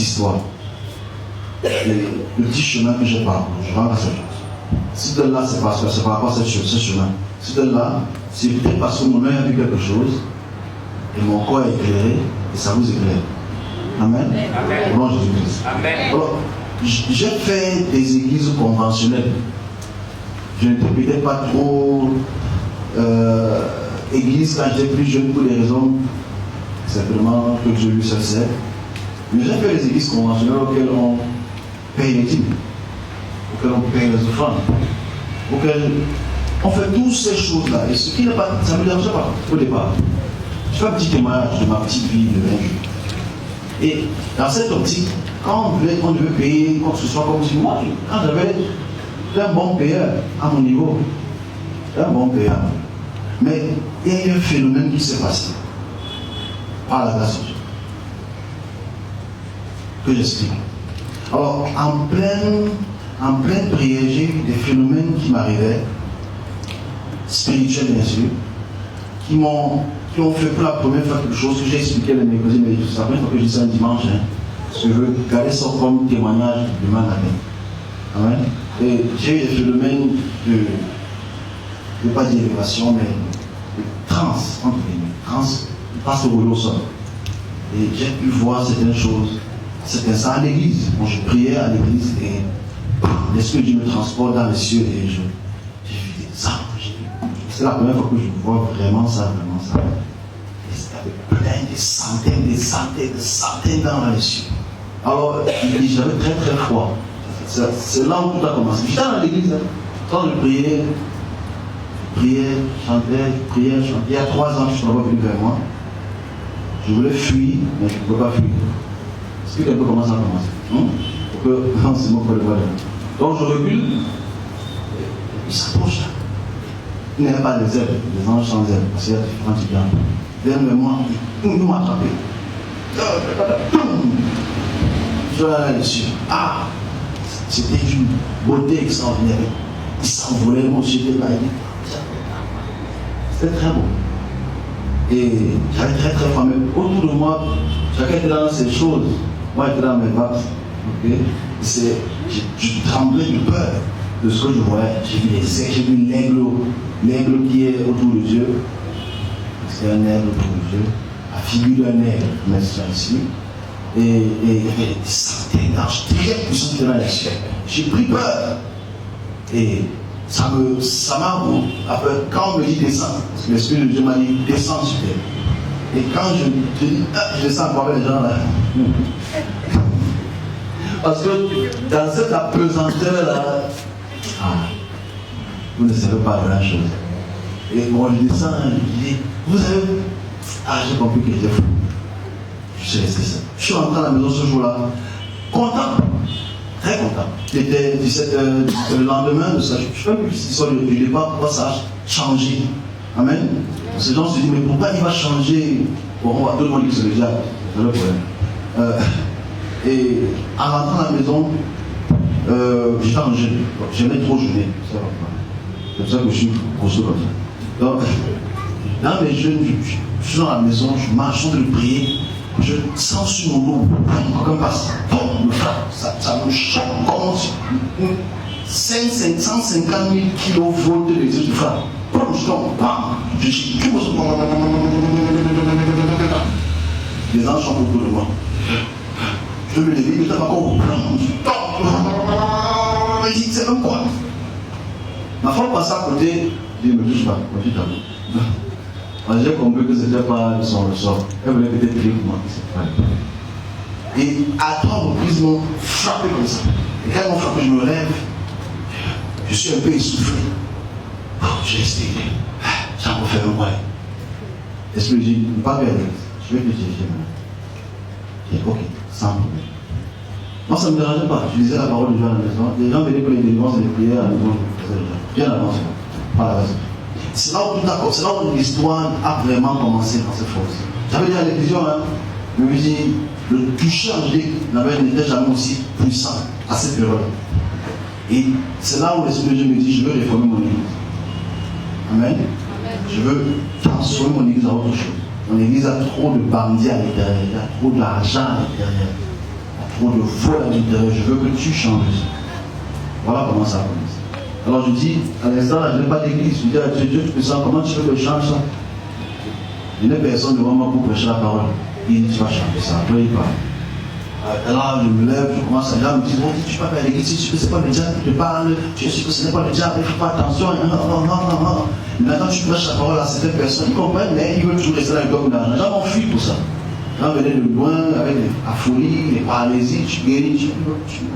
petite histoire. Le petit chemin que j'ai parcouru, je rentre à cette chose. Si de là, c'est parce que c'est par rapport à ce chemin. Si de là, c'est peut-être parce que mon œil a vu quelque chose et mon corps est éclairé et ça vous éclaire. Amen. Au nom de Jésus-Christ. Alors, j'ai fait des églises conventionnelles. Je n'étais peut-être pas trop église quand j'étais plus jeune pour des raisons simplement que Dieu lui seul sait. Mais j'ai fait des églises conventionnelles auxquelles on paye les dîmes, auxquelles on paye les offrandes, auxquelles on fait toutes ces choses-là. Et ce qui n'est pas, ça ne me dérange pas au départ. Je fais un petit témoignage de ma petite vie de 20 jours. Et dans cette optique, quand on devait payer quoi que ce soit, comme si moi, quand j'avais un bon payeur à mon niveau, un bon payeur, mais il y a eu un phénomène qui s'est passé par la grâce de Dieu, que j'explique. Alors, en pleine prière, j'ai eu des phénomènes qui m'arrivaient, spirituels bien sûr, qui m'ont fait pour la première fois quelque chose que j'ai expliqué le mercredi, mais c'est la première fois que je dis ça un dimanche, hein, parce que je veux garder ça comme témoignage de ma année. Amen. Et j'ai eu des phénomènes de, je ne veux pas dire élévation, mais de transe, entre guillemets, transe, passe au rouleau au sol. Et j'ai pu voir certaines choses. C'était ça à l'église. Moi, je priais à l'église et l'Esprit de Dieu me transporte dans les cieux et j'ai vu des anges. C'est la première fois que je vois vraiment ça, vraiment ça. Et c'était plein de centaines dans les cieux. Alors, j'avais très très froid. C'est là où tout a commencé. J'étais dans l'église, hein. Quand je priais, chantais. Il y a 3 ans, je suis venu vers moi. Je voulais fuir, mais je ne pouvais pas fuir. Est-ce que quelqu'un commence à commencer? Non, c'est mon problème. Donc je recule, il s'approche là. Il n'y avait pas des ailes, les anges sans ailes, parce qu'il y a différents types d'anges. Derrière moi, il m'a attrapé. Je suis là dessus. Ah! C'était une beauté extraordinaire. Il s'envolait, mon j'étais là. C'était très beau. Et j'avais très très froid. Mais autour de moi, chacun était dans ces choses. Moi, j'étais dans mes vagues. Okay? Je tremblais de peur de ce que je voyais. J'ai vu les ailes, j'ai vu l'aigle qui est autour de Dieu. C'est un aigle autour de Dieu. La figure d'un aigle, mais c'est ici. Et il y avait des centaines d'anges très puissants dans les cieux. J'ai pris peur. Et ça m'a quand on me dit descends, parce que l'Esprit de Dieu m'a dit descends sur terre. Et quand je dis je descends pour les gens là. Parce que dans cette apesanteur là, vous ne savez pas grand chose. Et moi je descends, je dis, vous avez. J'ai compris que j'étais fou. Je suis resté ça. Je suis rentré à la maison ce jour-là, content, très content. C'était 17h, le lendemain de ça. Je ne sais pas plus l'histoire du départ, pourquoi ça a changé. Amen. Ces gens se disent, mais pourquoi il va changer? Bon, on va tout le monde dire que c'est le diable, c'est le problème. Et en rentrant à la maison, j'étais en jeûne. J'aimais trop jeûner. C'est pour ça que je suis costaud comme ça. Donc, dans mes jeûnes, je suis dans la maison, je marche, je prier. Je sens sur mon dos, comme passe, me frappe, ça me choque comme 150 000 kilovolts d'électricité de frappe. Je tombe, je dis, les anges sont autour de moi. Je me lève, je tape encore, je dis, c'est comme quoi. Ma femme passe à côté, je ne me touche pas, moi je t'avoue. J'ai compris que ce n'était pas son ressort. Elle voulait peut-être prier pour moi. Et à 3 reprises, ils m'ont frappé comme ça. Et quand ils m'ont frappé, je me lève. Je suis un peu essoufflé. Je restais. Ça m'a fait un bail. Est-ce que je dis, pas bien, je vais te dire, j'ai dit, ok, sans problème. Moi, ça ne me dérangeait pas. Je disais la parole de Dieu à la maison. Les gens venaient pour les délivrances et les prières à la maison. Bien avant, pas la raison. C'est là où l'histoire a vraiment commencé dans cette force. J'avais dit à l'église, je me dis, le toucher angélique n'était jamais aussi puissant à cette période. Et c'est là où l'Esprit de Dieu me dit, je veux réformer mon église. Amen. Je veux transformer mon église en autre chose. Mon église a trop de bandits à l'intérieur, il y a trop d'argent à l'intérieur, il y a trop de vol à l'intérieur, je veux que tu changes. Voilà comment ça commence. Alors je dis, à l'instant, je n'ai pas d'église. Je dis à Dieu, tu peux ça, comment tu veux que je change ça? Il n'y a personne devant moi pour prêcher la parole. Il dit, tu vas changer ça. Après, il parle. Alors, je me lève, je commence à dire, me dit, oh, tu ne vas pas à l'église, tu sais que ce n'est pas le diable qui te parle, tu sais que ce n'est pas le diable, il ne faut pas attention. Maintenant, tu prêches la parole à certaines personnes, ils comprennent, mais ils veulent toujours rester dans le dogme d'argent. Les gens m'enfuient pour ça. Quand venait de loin, avec la folie, les paralysies, tu guéris,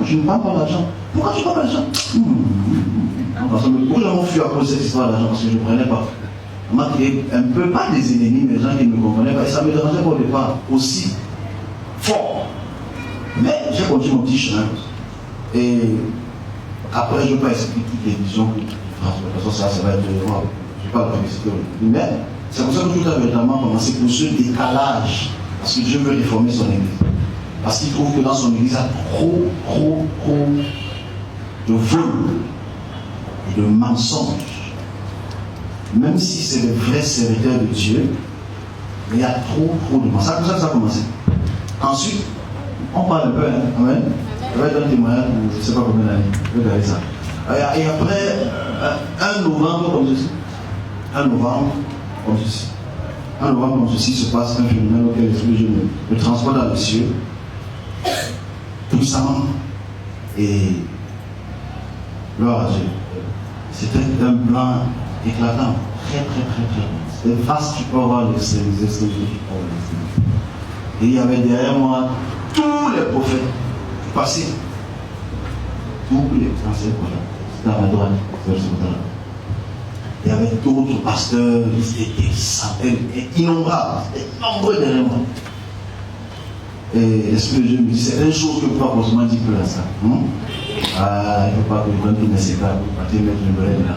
je ne parle pas d'argent. Pourquoi tu parles d'argent? Pourquoi j'ai m'enfuis à cause de cette histoire d'argent? Parce que je ne prenais pas. Moi qui est un peu, pas des ennemis, mais des gens qui ne me comprenaient pas, et ça me dérangeait pas au départ, aussi fort. Mais j'ai continué mon petit chemin. Et après, je ne vais pas expliquer toutes les visions que ça va être. Je ne vais pas la féliciter. Mais c'est pour ça que tout a véritablement commencé pour ce décalage. Parce que Dieu veut réformer son église. Parce qu'il trouve que dans son église, il y a trop de vol et de mensonges. Même si c'est le vrai serviteur de Dieu, mais il y a trop de mensonges. C'est pour ça que ça a commencé. Ensuite, on parle un peu, hein? Amen. Ça va être un témoignage pour je ne sais pas combien d'années. Regardez ça. Et après, 1 novembre comme ceci. 1 novembre comme ceci. 1 novembre comme ceci se passe un phénomène auquel l'Esprit de Dieu me transporte dans les cieux. Puissamment. Et gloire à Dieu. C'était un plan éclatant. Très. C'était vaste, tu peux voir les esprits. Et il y avait derrière moi tous les prophètes du passé. Tous les anciens prophètes. C'était à ma droite. Il y avait d'autres pasteurs, ils étaient centaines, innombrables, nombreux derrière moi. Et l'Esprit de Dieu me dit, c'est une chose que pas forcément dire plus à ça. Il ne faut pas que je donne tous mes secrets pour partir mettre une brève là.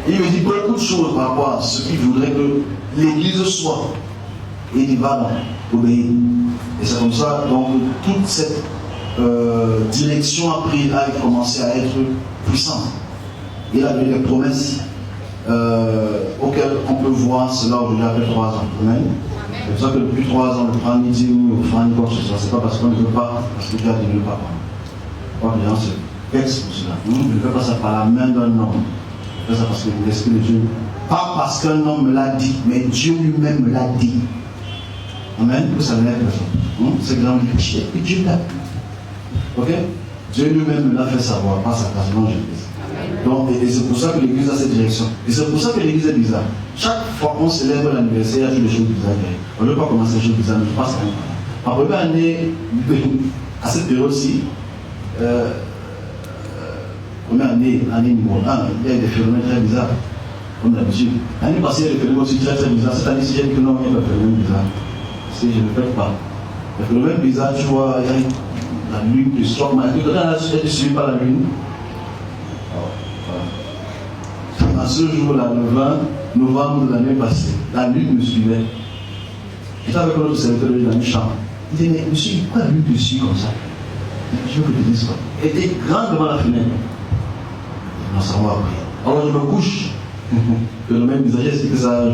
Il me dit beaucoup de choses par rapport à ce qu'il voudrait que l'Église soit. Et il va obéir. Et c'est comme ça, donc, toute cette direction a commencé à être puissante. Il a donné des promesses auxquelles on peut voir cela aujourd'hui après 3 ans. Amen. C'est pour ça que depuis 3 ans, on ne prend ni 10 ou offrande ni quoi que ce soit. Ce n'est pas parce qu'on ne veut pas, parce que Dieu ne veut pas. Pas que les gens se vexent pour cela. Nous ne faisons pas ça par la main d'un homme. Je fais ça parce que l'Esprit de Dieu, pas parce qu'un homme me l'a dit, mais Dieu lui-même me l'a dit. Amen. Vous savez la personne. C'est que Dieu l'a dit. Ok? Dieu lui-même me l'a fait savoir, pas sa personne, je dis. Donc, et c'est pour ça que l'Église a cette direction. Et c'est pour ça que l'Église est bizarre. Chaque fois qu'on célèbre l'anniversaire, il y a des choses bizarres. On ne veut pas commencer les choses bizarres, mais je passe à la première année, à cette période-ci, première année numéro 1, il y a des phénomènes très bizarres, comme d'habitude. L'année passée, il y a des phénomènes aussi très bizarres. Cette année-ci, j'ai dit que non, il y a des phénomènes bizarres. Si je ne le fais pas. Les phénomènes bizarres, tu vois, il y a la lune qui sort. Quand tu ne suis pas la lune, à ce jour-là, le 20 novembre de l'année passée, la lune me suivait. J'étais avec un autre serviteur dans une chambre. Il disait, mais monsieur, pourquoi la lune te suit comme ça? Je veux que tu dises quoi? Elle était grande devant la fenêtre. Non, ça va après. Alors je me couche. Le même visage, c'est que ça,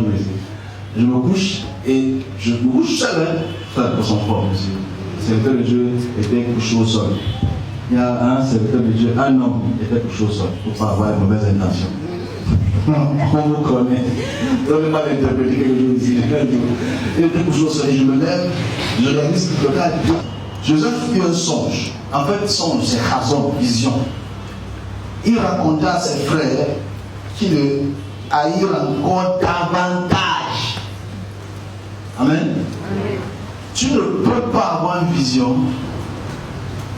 je me couche et je me couche seul, hein. Frère, pour son corps, monsieur. Le serviteur de Dieu était couché au sol. Il y a un serviteur de Dieu, un homme, était couché au sol pour ne pas avoir une mauvaise intention. On vous connaît. Vous n'avez pas l'interpréter quelque chose ici. Il était couché au sol et je me lève, je réalise que le gars, Joseph eut un songe. En fait, songe, c'est raison, vision. Il raconta à ses frères qui le haïrent encore davantage. Amen. Amen. Tu ne peux pas avoir une vision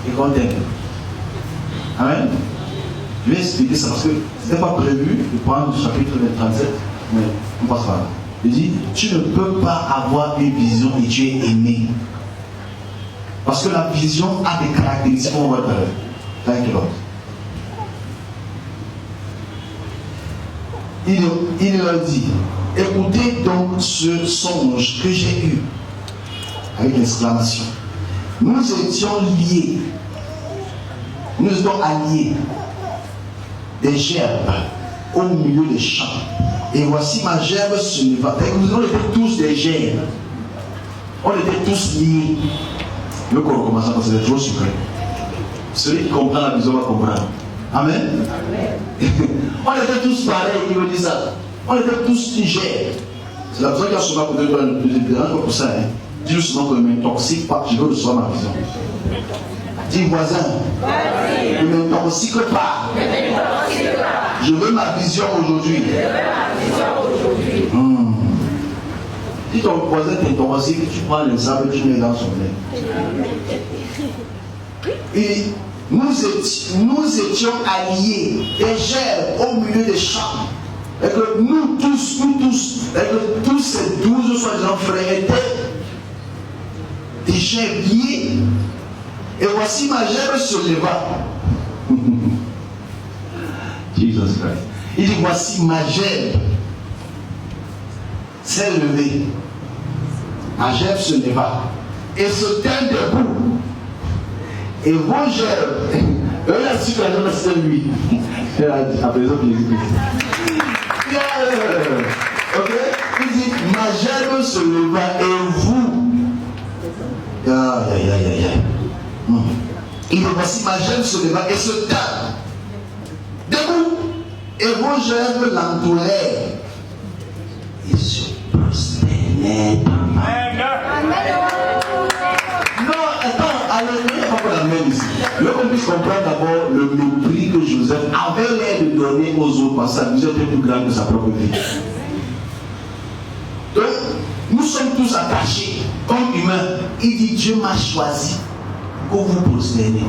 et qu'on t'aime. Amen. Je vais expliquer ça parce que ce n'était pas prévu de prendre le chapitre 37, mais on passe par là. Il dit, tu ne peux pas avoir une vision et tu es aimé. Parce que la vision a des caractéristiques qu'on voit avec l'autre. Il leur dit, écoutez donc ce songe que j'ai eu, avec l'exclamation. Nous étions liés, nous étions alliés, des gerbes au milieu des champs. Et voici ma gerbe se leva. On était tous des gerbes. On était tous liés. Le corps commence parce que c'est trop sucré. Celui qui comprend la vision va comprendre. Amen. On était tous pareils, il me dit ça. On était tous légers. C'est la personne qui a souvent pour pour ça. Dis souvent que je ne m'intoxique pas, je veux recevoir ma vision. Dis voisin, ne m'intoxique pas. Je veux ma vision aujourd'hui. Si ton voisin t'intoxique, tu prends le sable et tu mets dans son nez. Et nous étions alliés, des gerbes au milieu des champs. Et que nous tous, et que tous ces 12 soi-disant frères étaient des gerbes liés. Et voici ma gerbe se leva. Jesus Christ. Il dit voici ma gerbe s'est levée. Ma gerbe se leva et se tint debout. Et vos gerbes, eux la suite la donne c'est lui. Après les autres, ok? Il dit ma gerbe se leva et vous. Il dit voici ma gerbe se leva et se tint debout. Et vos gerbes l'entourèrent. Et se prosternaient devant. Non, attends, alléluia, pas la même ici. Le qu'on puisse comprendre d'abord le mépris que Joseph avait l'air de donner aux autres parce que sa vision était plus grande que sa propre vie. Donc, nous sommes tous attachés comme humains. Il dit Dieu m'a choisi pour vous prosternez.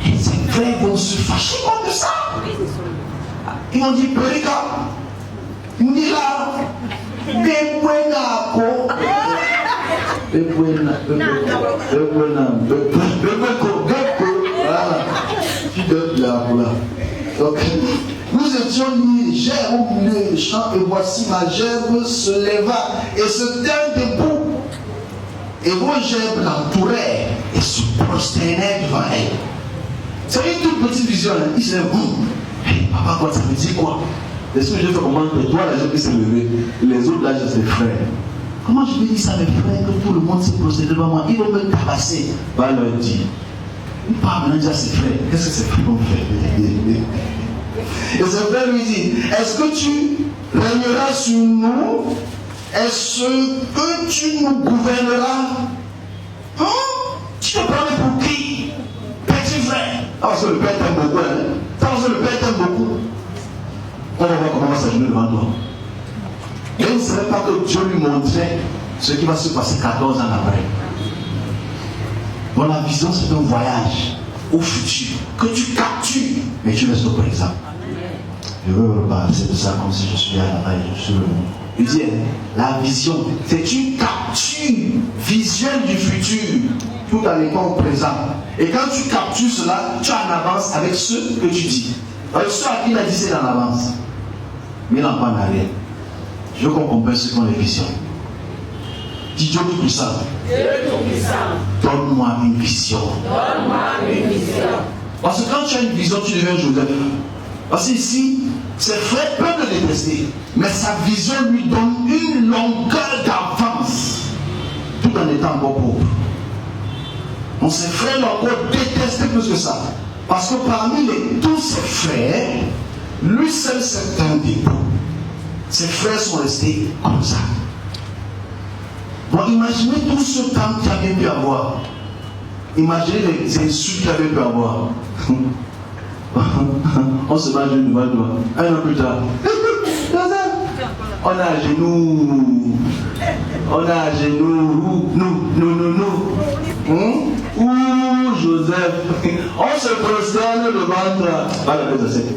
Et ces frères vont se fâcher contre ça. Ils m'ont dit Périka, Nila, Bebuenako. Donc, nous étions liés, gerbes au milieu des champs, et voici ma gerbe se leva et se tint debout. Et vos gerbes l'entourèrent et se prosternaient devant elle. C'est une toute petite vision. Hein. Il se dit, hey, papa, quoi, ça veut dire quoi? Est-ce que je fais comprendre que toi, la gerbe qui s'est levée, les autres, là, c'est des frères. Comment je vais dire ça à mes frères que tout le monde s'est prosterné devant moi? Ils vont me tabasser. Va leur dire. Il parle maintenant déjà à ses frères. Qu'est-ce que ses frères vont faire? Et ses frères lui disent, est-ce que tu régneras sur nous? Est-ce que tu nous gouverneras? Tu te prends pour qui? Petit frère. Ah, parce que le père t'aime beaucoup. Hein? Parce que le père t'aime beaucoup. On va voir comment on va s'agenouiller devant toi. Et il ne savait pas que Dieu lui montrait ce qui va se passer 14 ans après. Bon, la vision, c'est un voyage au futur que tu captures, mais tu restes au présent. Je veux passer de ça comme si je suis à la taille, je suis le monde. Il dit, la vision, c'est une capture visuelle du futur, tout en étant au présent. Et quand tu captures cela, tu es en avance avec ce que tu dis. Alors, ceux à qui il a dit, c'est en avance. Mais il n'en pas en arrière. Je veux qu'on comprenne ce qu'ont les visions. Dis Dieu tout puissant. Donne-moi une vision. Parce que quand tu as une vision, tu deviens Joseph. Parce qu'ici, ses frères peuvent le détester, mais sa vision lui donne une longueur d'avance, tout en étant encore pauvre. Donc ses frères l'ont encore détesté plus que ça. Parce que parmi tous ses frères, lui seul s'est un debout. Ses frères sont restés comme ça. Bon, imaginez tout ce temps qu'il avait pu avoir. Imaginez les insultes qu'il avait pu avoir. On se bat à genoux devant toi. Un an plus tard. On est à genoux. On est à genoux. Nous. Ouh, Joseph. On se prosterne devant toi. Pas la paix de cette.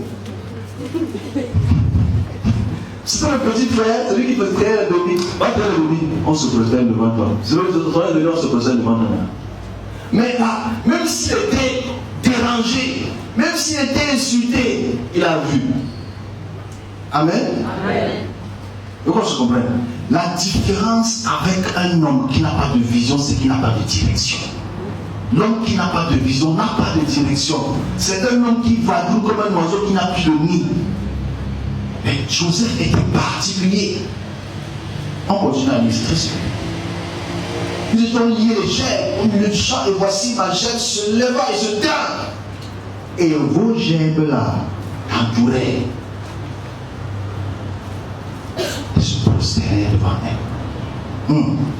C'est le petit frère, celui qui peut créer le bébé. Va faire le bébé. On se prosterne devant toi. C'est le bébé, on se prosterne devant toi. Mais même s'il était dérangé, même s'il était insulté, il a vu. Amen. Donc on se comprend. La différence avec un homme qui n'a pas de vision, c'est qu'il n'a pas de direction. L'homme qui n'a pas de vision n'a pas de direction. C'est un homme qui va comme un oiseau qui n'a plus de nid. Mais Joseph était particulier. On continue à illustrer ça. Ils étaient liés les gerbes au milieu du champ, et voici ma gerbe se leva et se tint. Et vos gerbes là entouraient et se prosternaient devant elle.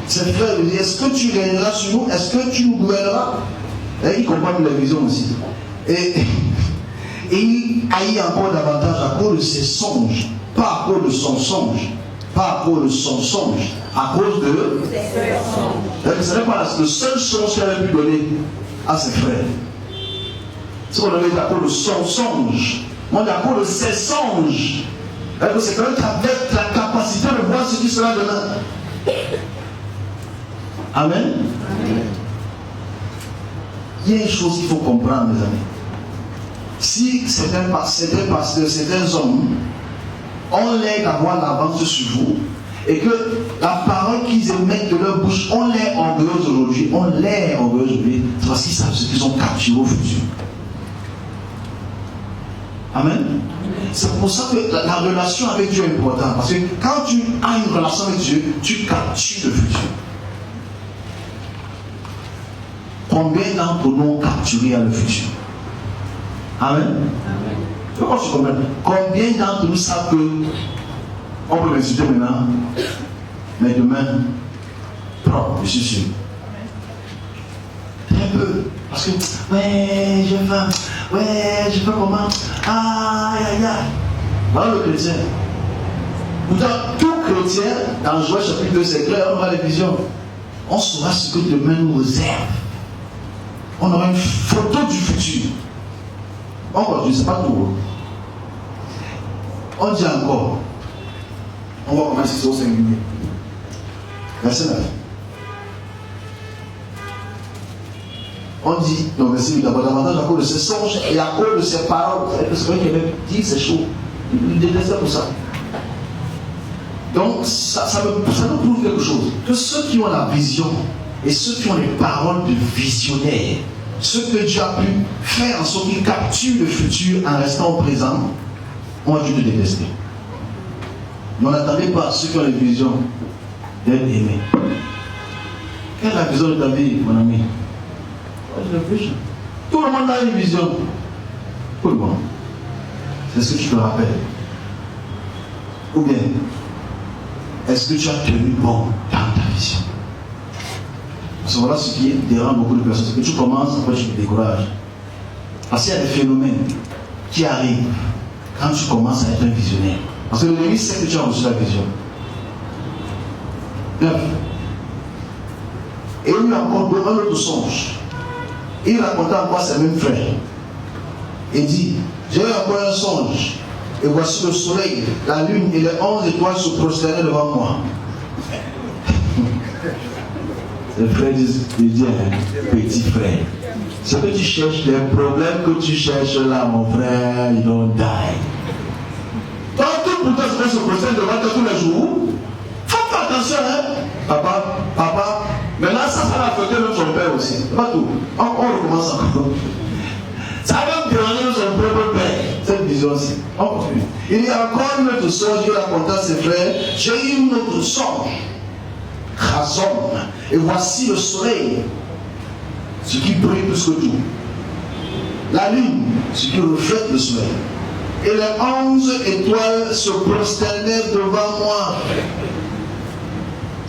Ses frères lui disent, est-ce que tu régneras sur nous? Est-ce que tu nous gouverneras? Et il comprend la vision aussi. Et il haït encore davantage à cause de ses songes, pas à cause de son songe, pas à cause de son songe, à cause de ce n'est pas le seul songe qu'elle avait pu donner à ses frères. C'est qu'on avait à cause de son songe, on est à cause de ses songes. C'est quelqu'un qui avait la capacité de voir ce qui sera demain. Amen. Il y a une chose qu'il faut comprendre, mes amis. Si certains pasteurs, certains hommes ont l'air d'avoir l'avance sur vous, et que la parole qu'ils émettent de leur bouche ont l'air orgueilleuse aujourd'hui, c'est parce qu'ils savent ce qu'ils ont capturé au futur. Amen. C'est pour ça que la relation avec Dieu est importante. Parce que quand tu as une relation avec Dieu, tu captures le futur. Combien d'entre nous ont capturé le futur? Amen. Comment tu comprends? Combien d'entre nous savent que on peut m'insulter maintenant, mais demain, propre, je suis sûr. Très peu. Parce que, ouais, j'ai faim, ouais, je fais comment? Aïe, aïe, aïe. Voilà le chrétien. Pourtant, tout chrétien, dans Joël chapitre 2, c'est clair, on aura les visions. On saura ce que demain nous réserve. On aura une photo du futur. Encore, je ne sais pas tout. On dit encore. On va commencer au singulier. Verset 9. On dit, non, verset 8, d'abord, davantage à cause de ses songes et à cause de ses paroles. Parce que quelqu'un qui dit c'est chaud. Il détestait pour ça. Donc, ça nous prouve quelque chose. Que ceux qui ont la vision et ceux qui ont les paroles de visionnaires, ceux que Dieu a pu faire en sorte qu'ils capturent le futur en restant au présent, ont dû te détester. Mais n'attendez pas ceux qui ont les visions d'être aimés. Quelle est la vision de ta vie, mon ami? Tout le monde a une vision. Tout le monde. C'est ce que tu te rappelles. Ou bien, est-ce que tu as tenu bon dans ta vision? Parce que voilà ce qui dérange beaucoup de personnes. C'est que tu commences, après tu te décourages. Parce qu'il y a des phénomènes qui arrivent quand tu commences à être un visionnaire. Parce que l'ennemi sait que tu as reçu la vision. 9. Et il lui a encore un autre songe. Il raconta encore à ses mêmes frères. Il dit, j'ai eu encore un songe. Et voici le soleil, la lune et les 11 étoiles se prosternaient devant moi. Les frères disent, petit frère, ce que tu cherches, les problèmes que tu cherches là, mon frère, ils don't die. Tant que pour toi, se prosterne devant toi tous les jours, faut faire attention, hein. Papa, maintenant ça va affecter même son père aussi. Pas tout. On recommence encore. Ça va déranger son propre père, cette vision-ci. On continue. Il y a encore une autre songe, il raconta à ses frères, j'ai eu une autre songe. Chazon. Et voici le soleil, ce qui brille plus que tout. La lune, ce qui reflète le soleil. Et les 11 étoiles se prosternaient devant moi.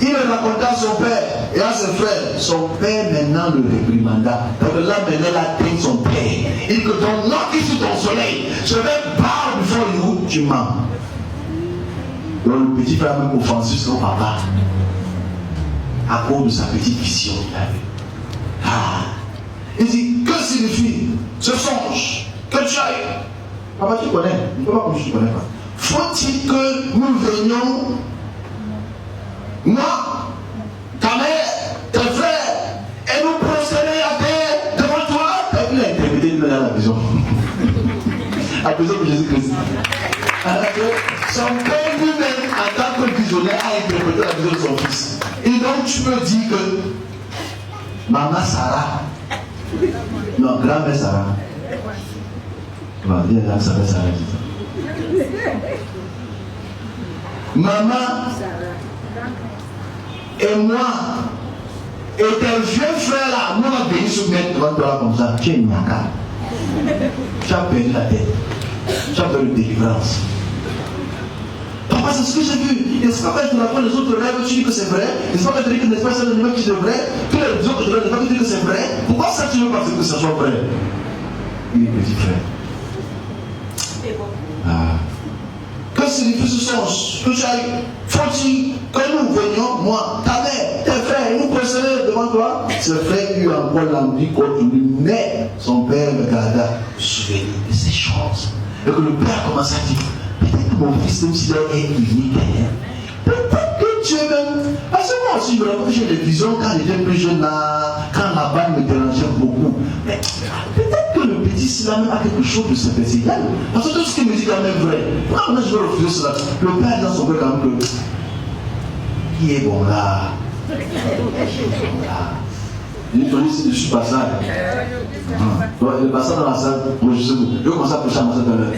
Il le raconta à son père et à ses frères. Son père maintenant le réprimanda. Donc là maintenant il atteint son père. Il dit que ton nom qui sur ton soleil, je vais bow before you, tu mens. Donc le petit frère même offensif son papa. À cause de sa petite vision qu'il avait. Il dit, que signifie ce songe que tu as eu? Papa, tu connais. Il ne peut pas comme tu ne connais pas. Faut-il que nous venions, moi, ta mère, tes frères, et nous prosterner à terre devant toi? Il a interprété une manière à la vision. À la vision de Jésus-Christ. Son père lui-même, en tant que visionnaire, a interprété la vision de son fils. Et donc tu me dis que maman Sarah, non, grand-mère Sarah, viens là, ça fait Sarah. Maman et moi, Et tes vieux frères là, nous on va venir se mettre devant toi comme ça. Tu es niaka. Tu as perdu la tête. Tu as perdu de délivrance. Papa, c'est ce que j'ai vu. N'est-ce pas quand je te raconte les autres rêves, tu dis que c'est vrai? N'est-ce pas quand tu dis que n'est-ce pas c'est le numéro qui est vrai? Tous les autres rêves, n'est-ce pas que tu dis que c'est vrai? Pourquoi ça tu veux pas que ça soit vrai? Il est petit frère. Ah. Que signifie ce sens? Que tu ailles, faut-il que nous venions, moi, ta mère, tes frères, nous précéder devant toi? Ce frère eut encore l'envie contre lui, mais son père me garda souvenir de ces choses. Et que le père commença à dire, peut-être que mon fils, même s'il est unique, peut-être que Dieu même. Parce que moi aussi, j'ai des visions quand j'étais plus jeune, là, quand la balle me dérangeait beaucoup. Mais peut-être que le petit, s'il a même quelque chose de spécial. Parce que tout ce qu'il me dit est quand même vrai. Pourquoi maintenant je vais refuser cela? Le père est dans son cœur quand même que. Qui est bon là? Il dit, je ne suis pas sale. Le passage dans la salle, moi je sais pas. Je commence à prêcher à ma salle tout à l'heure.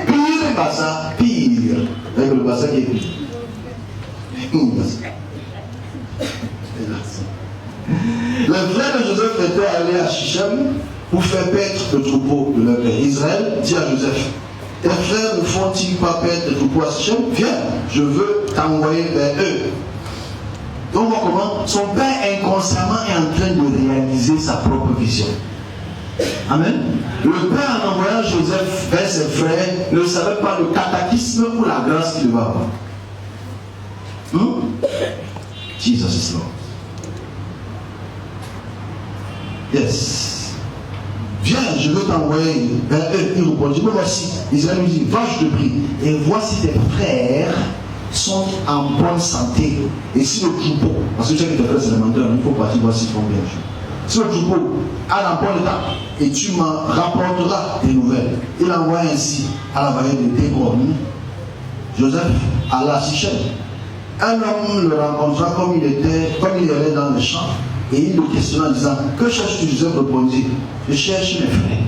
Pire le passage, pire. Avec le passage qui est pire. Le frère de Joseph était allé à Shichem pour faire paître le troupeau de leur père. Israël dit à Joseph, tes frères ne font-ils pas paître le troupeau à Shichem? Viens, je veux t'envoyer vers eux. Donc on voit comment son père inconsciemment est en train de réaliser sa propre vision. Amen. Le père, en envoyant Joseph vers ses frères, ne savait pas le cataclysme ou la grâce qu'il devait avoir. Jesus is Lord. Yes. Viens, je veux t'envoyer vers eux. Il répondit, mais voici. Israël lui dit, va, je te prie, et voici tes frères sont en bonne santé. Et si le troupeau, parce que tu sais que tes frères c'est les menteurs, il faut partir voir s'ils font bien. Si le troupeau a un bon état, et tu m'en rapporteras des nouvelles. Il envoie ainsi à la vallée de Débron Joseph alla à Shichem. Un homme le rencontra comme il allait dans le champ, et il le questionna en disant, que cherches-tu? Joseph répondit, je cherche mes frères.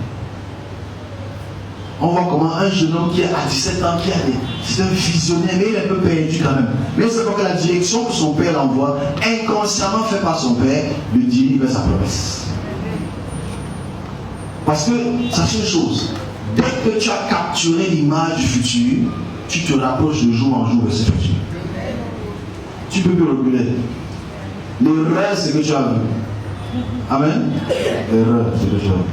On voit comment un jeune homme qui a 17 ans, c'est un visionnaire, mais il est un peu perdu quand même. Mais c'est parce que la direction que son père l'envoie, inconsciemment fait par son père, le dirige vers sa promesse. Parce que, sachez une chose, dès que tu as capturé l'image du futur, tu te rapproches de jour en jour de ce futur. Tu peux plus reculer. L'erreur, c'est que tu as vu. Amen. L'erreur, c'est que tu as vu.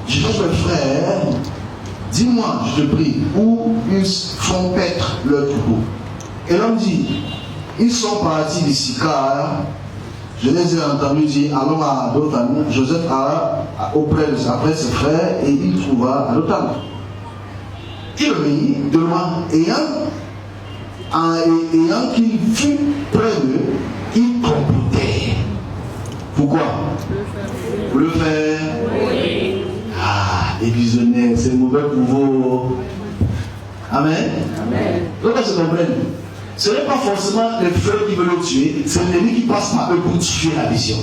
Je dis, mes frères, dis-moi, je te prie, où ils font paître leur troupeau. Et l'homme dit, ils sont partis d'ici, car je les ai entendus dire, allons à Dothan. Joseph alla après ses frères et il trouva à Dothan. Il obéit de loin, ayant qu'il fut près d'eux, il complotait. Pourquoi? Pour le faire. Oui. Ah, les visionnaires, c'est mauvais pour vous. Amen. Amen. Donc, on se comprenne. Ce n'est pas forcément les frères qui veulent le tuer, c'est l'ennemi qui passe par eux pour tuer la vision.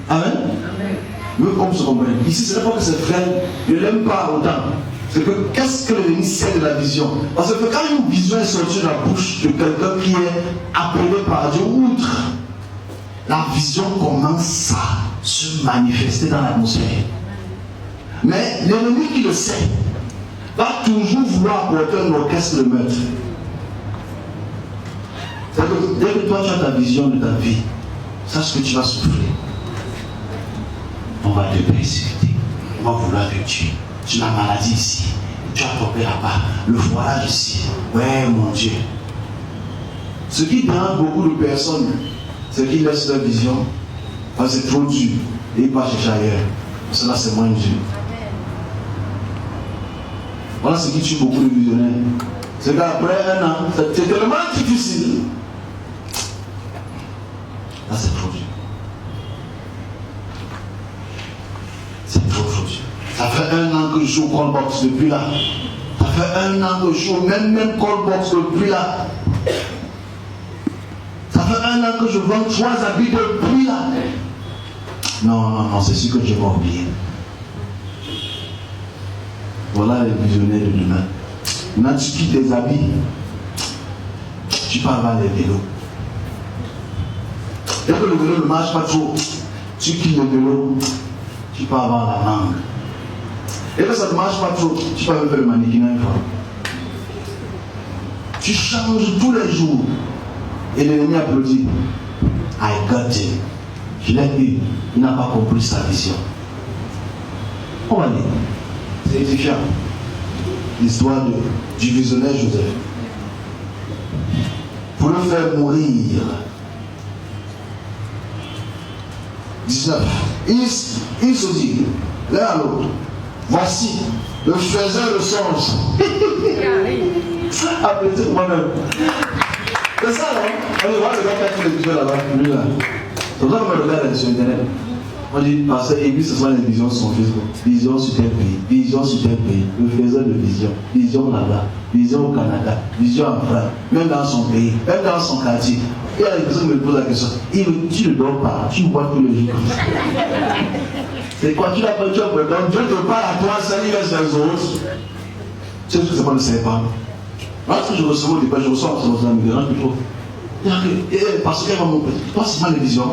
Amen. Amen. Mais comme se comprenne. Ici, ce n'est pas que ses frères ne l'aiment pas autant. C'est que qu'est-ce que l'ennemi sait de la vision? Parce que quand une vision est sortie de la bouche de quelqu'un qui est appelé par Dieu, outre, la vision commence à se manifester dans l'atmosphère. Mais l'ennemi qui le sait va toujours vouloir apporter un orchestre de meurtre. C'est-à-dire que dès que toi tu as ta vision de ta vie, sache que tu vas souffrir. On va te persécuter, on va vouloir te tuer. Tu as la maladie ici, tu as tombé là-bas, le foirage ici. Ouais, mon Dieu. Ce qui dérange beaucoup de personnes, c'est qu'ils laissent leur vision, parce que c'est trop dur, et ils partent chercher ailleurs. Cela, c'est moins dur. Voilà ce qui tue beaucoup de visionnaires. C'est qu'après un an, c'est tellement difficile. Là, c'est trop dur. C'est trop dur. Ça fait un an que je joue au callbox depuis là. Ça fait un an que je joue même callbox depuis là. Ça fait un an que je vends 3 habits depuis là. Non, c'est sûr que je vais oublier. Voilà les visionnaires de demain. Maintenant, tu quittes tes habits. tu pars avoir les vélos. Et que le vélo ne marche pas trop, tu quittes le vélo, tu pars avoir la langue. Et que ça ne marche pas trop, tu peux faire le mannequinat une fois. Tu changes tous les jours. Et l'ennemi applaudit. I got it. Je l'ai eu. Il n'a pas compris sa vision. On va lire. C'est édifiant. L'histoire du visionnaire Joseph. Pour le faire mourir. 19. Il se dit, l'un à l'autre, voici, le faiseur de songe. Applaudissez pour moi-même. C'est ça, non? On voit le gars qui a fait les visions là-bas, lui là. C'est pour ça qu'on me regarde sur Internet. On dit, parce que et puis ce sont les visions sur Facebook. Vision sur tel pays, vision sur tel pays, le faiseur de vision, vision là-bas, vision au Canada, vision en France, même dans son pays, même dans son quartier. Et la personne me pose la question, tu ne dors pas, tu vois tous les jours. C'est quoi, tu n'as pas de job, donc Dieu te parle à toi, ça lui reste les autres. Tu sais ce que c'est pas le serpent? Lorsque je reçois au départ, je reçois en ce moment, me dérange plus trop. Parce qu'elle va mon petit, toi c'est mal les visions.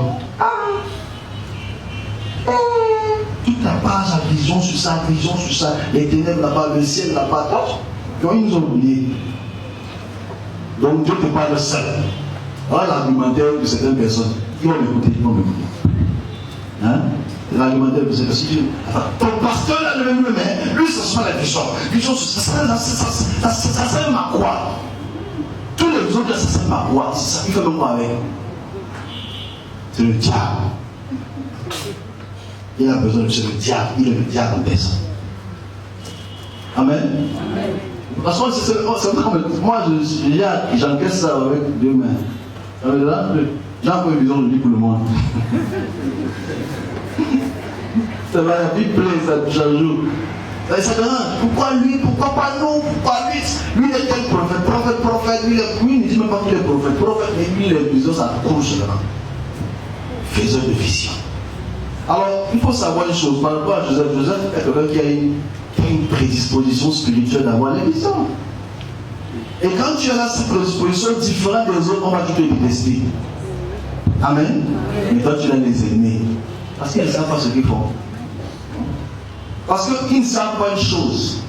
Toute la page, la vision sur ça, les ténèbres là-bas, le ciel là-bas, ils nous ont oublié. Donc Dieu te parle seul. Voilà l'argumentaire de certaines personnes. Ils vont m'écouter, Hein? L'argumentaire de certaines personnes. Ton pasteur là, le même, lui, ça sera la vision. Vision, ça sert à quoi? Tous les autres, ça sert à quoi? C'est ça, il fait même quoi avec? C'est le diable. Il a besoin de le diable, il est le diable en personne. Amen. Parce que c'est comme moi, j'encaisse ça avec deux mains. J'ai un peu une vision de lui pour le monde. Ça va, la Bible plaît, ça chaque jour. Ça demande, pourquoi lui, pourquoi pas nous, pourquoi lui? Lui, il est tel prophète, lui, il ne dit même pas qu'il est prophète, mais lui, les visions, ça couche là. Faiseur de vision. Alors, il faut savoir une chose, par rapport à Joseph. Joseph est quelqu'un qui a une prédisposition spirituelle d'avoir les visions. Et quand tu as cette prédisposition différente des autres, on va te détester. Amen. Mais toi, tu as les ennemis. Parce qu'ils ne savent pas ce qu'ils font. Parce qu'ils ne savent pas une chose.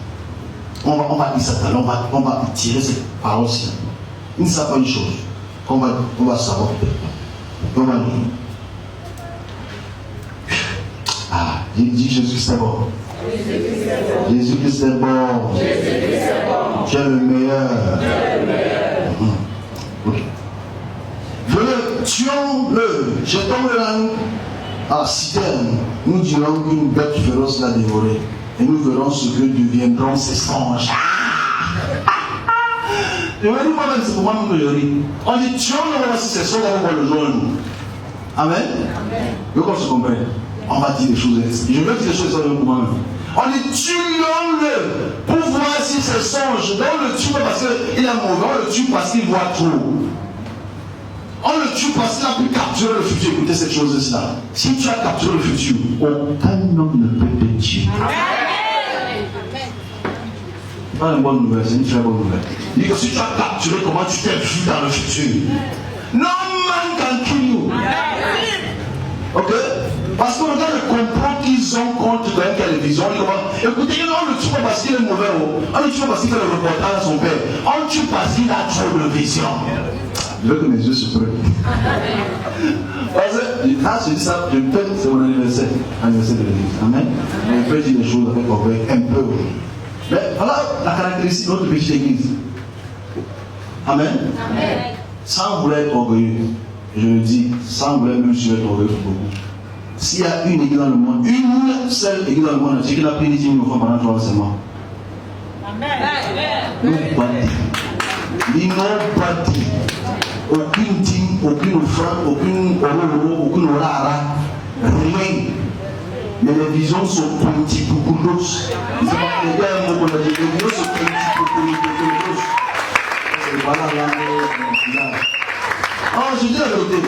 On va dire ça, on va tirer cette parole-ci. Ils ne savent pas une chose. On va savoir peut-être. On va dire. Ah, il dit Jésus-Christ est bon. Jésus-Christ est bon. Tu es le meilleur. Okay. Venez, tuons-le, jetons-le à la citerne. Nous dirons qu'une bête féroce l'a dévoré. Et nous verrons ce que deviendront ces songes. Je me dis moi-même, c'est pour moi-même que je ris. On dit tuons-le, si ces songes, on va le jour. Amen. Vous comprenez? On va dire des choses. Je veux dire des choses pour moi-même. On dit tuons-le pour voir si c'est songe. On le tue pas parce qu'il est mauvais, on le tue parce qu'il voit trop. On le tue parce qu'il a pu capturer le futur. Écoutez cette chose-là. Si tu as capturé le futur, aucun homme ne peut te tuer. C'est pas une bonne nouvelle, c'est une très bonne nouvelle. Il dit que si tu as capturé comment tu t'es vu dans le futur, no man can kill you. Ok? Parce que regarde le complot qu'ils ont contre la télévision. Écoutez, on le tue pas parce qu'il est mauvais. On le tue pas parce qu'il fait le reportage à son père. On le tue parce qu'il a trop de vision. Je veux que mes yeux se prennent. Parce que là, je dis ça, je peux, c'est mon anniversaire de l'église. Amen. Je peux dire des choses avec orgueil un peu. Mais voilà la caractéristique de notre petite église. Amen. Amen. Sans vouloir être orgueilleux, je le dis, sans vouloir même si être orgueilleux pour beaucoup. S'il y a une église dans le monde, une seule église dans le monde, c'est qu'il a pris 10 000 enfants pendant 3 semaines. Nobody. Aucune dîme, aucune offrande, aucune orara, rien. Mais les visions sont politiques pour d'autres. Les visions sont politiques pour d'autres. Voilà là. Alors, je dis la vérité.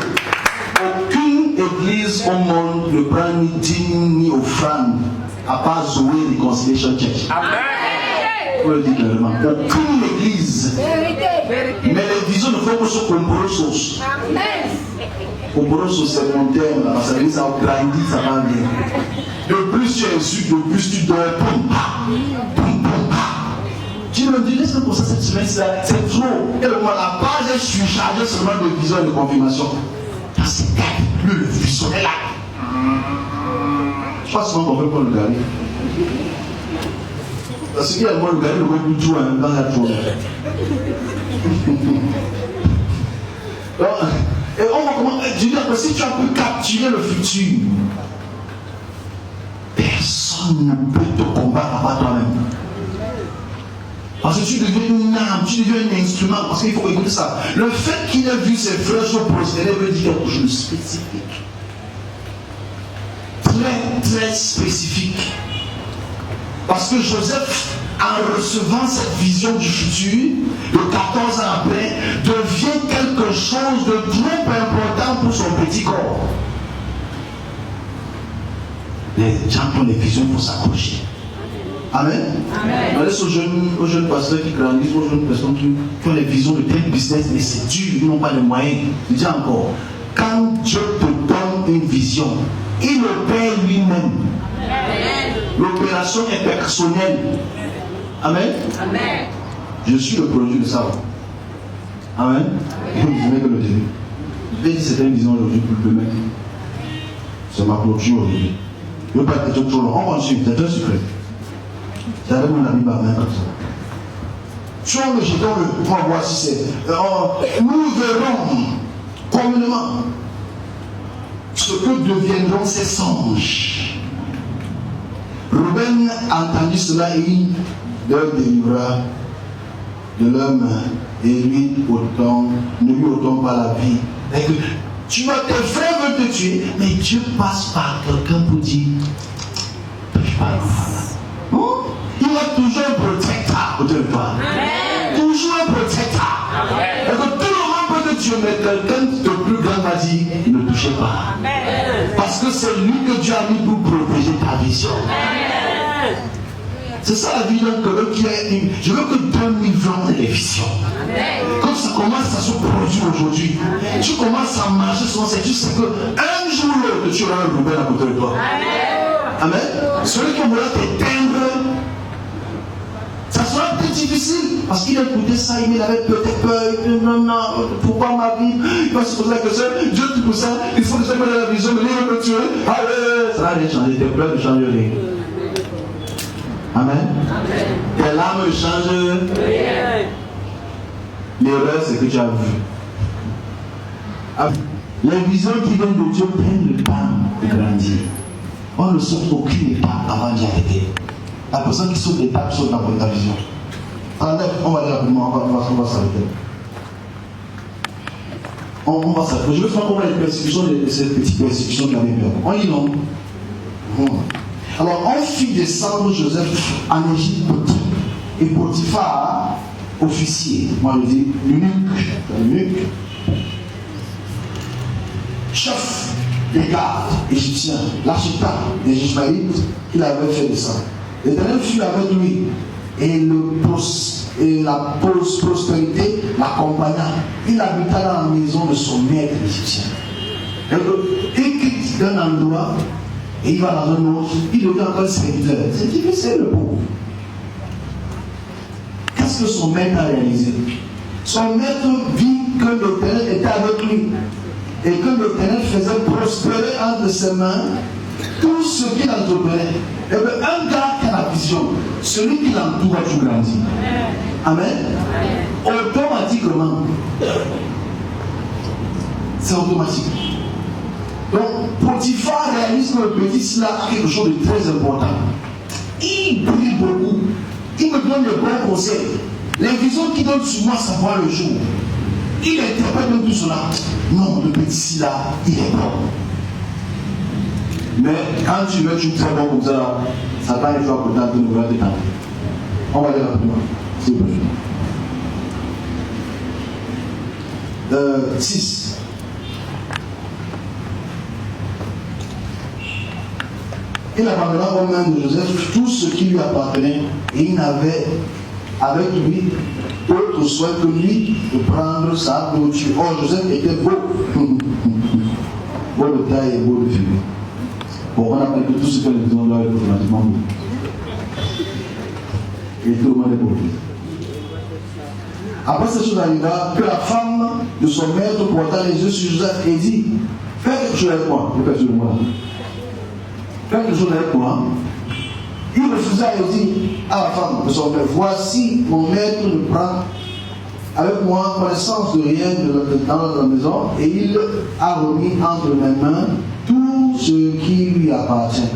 Aucune église au monde ne prend ni dîme ni offrande à part Zoé Reconciliation Church. Amen. Pour le dire clairement. Aucune église. Mais les visions vision ne faut que ce comprosos. Comprosos, c'est mon terme, là, parce que ça grandit, ça va bien. Le plus tu insultes, le plus tu dors. Tu me dis, laisse-moi pour ça cette semaine, c'est trop. Et le moment, la page est surchargée seulement de vision et de confirmation. C'est le vision est là. Je pense souvent qu'on veut pas le garder. Parce qu'il y a le mot le garder, le mot du tout, dans la tour. Et on va comment dire que si tu as pu capturer le futur, personne ne peut te combattre à part toi-même. Parce que tu deviens une âme, tu deviens un instrument, parce qu'il faut écouter ça. Le fait qu'il ait vu ses frères se prospérer veut dire quelque chose de spécifique. Très, très spécifique. Parce que Joseph, en recevant cette vision du futur, de 14 ans après, devient quelque chose de trop important pour son petit corps. Les gens qui ont des visions pour s'accrocher. Amen. Laisse aux jeunes pasteurs qui grandissent, aux jeunes personnes qui ont des visions de tel business, mais c'est dur, ils n'ont pas les moyens. Je dis encore, quand Dieu te donne une vision, il opère lui-même. L'opération est personnelle. Amen. Je suis le produit de ça. Amen. Je ne vais que le début. Je vais dire c'était une vision aujourd'hui pour demain. C'est ma clôture aujourd'hui. Je ne veux pas être trop long. On continue, c'est un secret. J'avais mon ami Barman comme ça. Sur le jeton, on va voir si c'est. Nous verrons communément ce que deviendront ces songes. Ruben a entendu cela et il leur délivra de l'homme et lui autant, ne lui autant pas la vie. Tu vois, tes frères veulent te tuer, mais Dieu passe par quelqu'un pour dire touche pas. Il y a toujours un protecteur à côté de toi. Toujours un protecteur. Et que tout le monde peut te tuer, mais quelqu'un de plus grand va dire ne touchez pas. Parce que c'est lui que Dieu a mis pour protéger ta vision. C'est ça la vie d'un collègue qui est une. Je veux que 2020 ait des visions. Quand ça commence à se produire aujourd'hui, tu commences à marcher sur cette tu sais qu'un jour ou l'autre, tu auras un Ruben à côté de toi. Amen. Celui qui voudra t'éteindre, ça sera plus difficile. Parce qu'il a écouté ça, il avait peut-être peur. Non, pourquoi ma vie? Il va se poser la question. Dieu tout pour ça, il faut que je mette la vision, mais il va me tuer. Allez, ça va rien changer, tes pleurs ne changent rien. Amen. Tes larmes ne changent rien. L'erreur, c'est que tu as vu. Les visions qui viennent de Dieu prennent le temps de grandir. On ne saute aucune étape avant d'y arrêter. La personne qui saute l'étape saute dans ta vision. On va aller rapidement, on va s'arrêter. On va s'arrêter. Je veux faire comprendre les persécutions, ces petites persécutions de la Bible. On y va. Alors, on fit descendre Joseph en Égypte et Potiphar, officier, moi je dis l'eunuque, chef des gardes égyptiens, l'architecte des Ishmaélites, il avait fait descendre. L'Éternel fut avec lui et la prospérité l'accompagna. Il habita dans la maison de son maître égyptien. Il quitte d'un endroit et il va dans un autre, il devient encore serviteur. C'est difficile le pauvre. Qu'est-ce que son maître a réalisé? Son maître vit que l'Éternel était avec lui et que l'Éternel faisait prospérer entre ses mains tout ce qu'il entreprenait. Et bien, un gars qui a la vision, celui qui l'entoure va tout grandir. Amen. Automatiquement. C'est automatique. Donc, Potiphar réalise que le petit là a quelque chose de très important. Il brille beaucoup. Il me donne le bon conseil. Les visions qu'il donne sur moi, ça voit le jour. Il interprète même tout cela. Non, le petit là, il est bon. Mais quand tu veux, tu es très bon comme ça, Satan est toujours à côté de nous, détendre. On va aller rapidement. C'est bon. 6. Il abandonna aux mains de Joseph tout ce qui lui appartenait et il n'avait avec lui d'autres soins que lui de prendre sa nourriture. Or, Joseph était beau. Beau de taille et beau de figure. Bon, on appelle que tout ce que les gens là est automatiquement beau. Et tout le monde est beau. Après cette chose arriva, que la femme de son maître porta les yeux sur Joseph et dit, fais quelque chose avec moi. Fais quelque chose avec moi. Fais quelque chose avec moi. Il refusa et dit à la femme de son maître, voici mon maître ne prend avec moi connaissance de rien dans la maison, et il a remis entre mes mains tout ce qui lui appartient.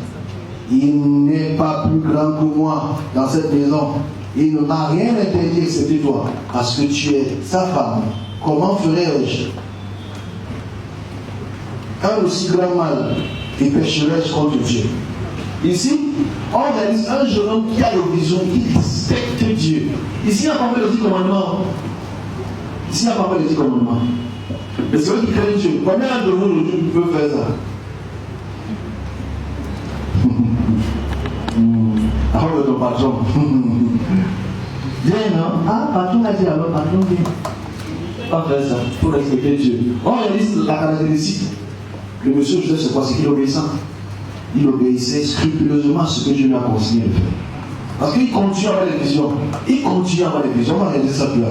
Il n'est pas plus grand que moi dans cette maison. Il ne m'a rien interdit excepté toi, parce que tu es sa femme. Comment ferais-je un aussi grand mal et pécherais-je contre Dieu? Ici, on réalise un jeune homme qui a les visions, qui respecte Dieu. Ici, il n'y a pas les 10 commandements. Ici, il n'y a pas les 10 commandements. Mais c'est vrai qui craignent Dieu. Combien de vous aujourd'hui peuvent faire ça? Avant de ton patron. Bien, non? Ah, patron a dit alors, patron dit. Pas faire ça. Il faut respecter Dieu. On réalise la caractéristique. Le monsieur Joseph, c'est quoi? C'est qu'il est obéissant. Il obéissait scrupuleusement à ce que Dieu lui a consigné de faire. Parce qu'il continue à avoir des visions. Il continue à avoir des visions. On va réaliser ça plus tard.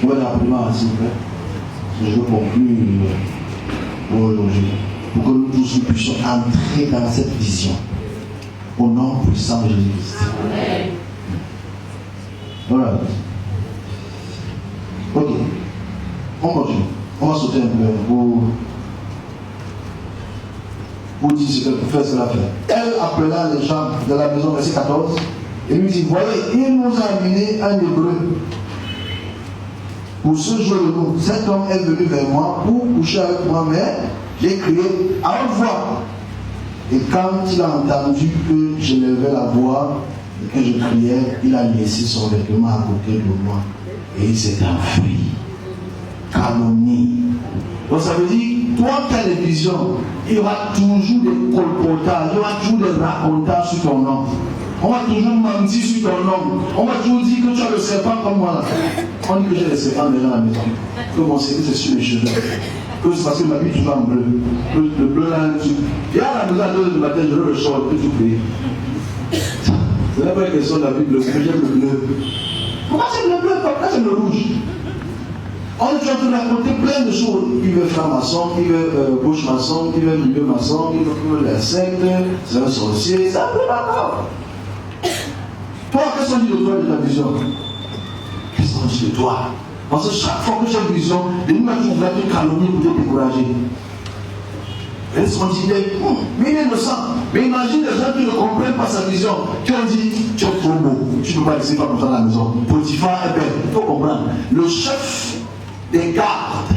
On va rapidement, s'il vous plaît. Je veux conclure aujourd'hui. Pour que nous tous nous puissions entrer dans cette vision. Au nom puissant de Jésus-Christ. Voilà. Ok. On continue. On va sauter un peu pour dire ce qu'elle fait, cela fait. Elle appela les gens de la maison, verset 14, et lui dit, voyez, il nous a amené un hébreu pour se jouer de nous. Cet homme est venu vers moi pour coucher avec moi, mais j'ai crié à haute voix. Et quand il a entendu que je levais la voix et que je criais, il a laissé son vêtement à côté de moi et il s'est enfui. Calomnie. Donc ça veut dire, toi qui as des visions, il y aura toujours des colportages, il y aura toujours des racontages sur ton nom. On va toujours mentir sur ton nom. On va toujours dire que tu as le serpent comme moi. On dit que j'ai les serpents déjà à la maison. Que mon secret c'est sur les cheveux. Que c'est parce que ma vie toujours en bleu. Le bleu là, et à la maison à 2 h du matin, je le sors, je peux tout payer. Ce n'est pas une question de la Bible, c'est que j'aime le bleu. Pourquoi c'est le bleu? Pourquoi c'est le rouge? On est en train de raconter plein de choses. Il veut faire maçon, il veut bouche maçon, il veut milieu maçon, il veut les sectes, c'est un sorcier, c'est un peu d'accord. Toi, qu'est-ce qu'on dit de toi de ta vision? Qu'est-ce qu'on dit de toi? Parce que chaque fois que j'ai une vision, les gens qui vont une calomnie pour te décourager. Qu'est-ce qu'on dit? Mais il est innocent. Mais imagine les gens qui ne comprennent pas sa vision, qui ont dit, tu es trop beau, tu ne peux pas laisser faire comme ça à la maison. Potiphar est belle. Il faut comprendre. Le chef des gardes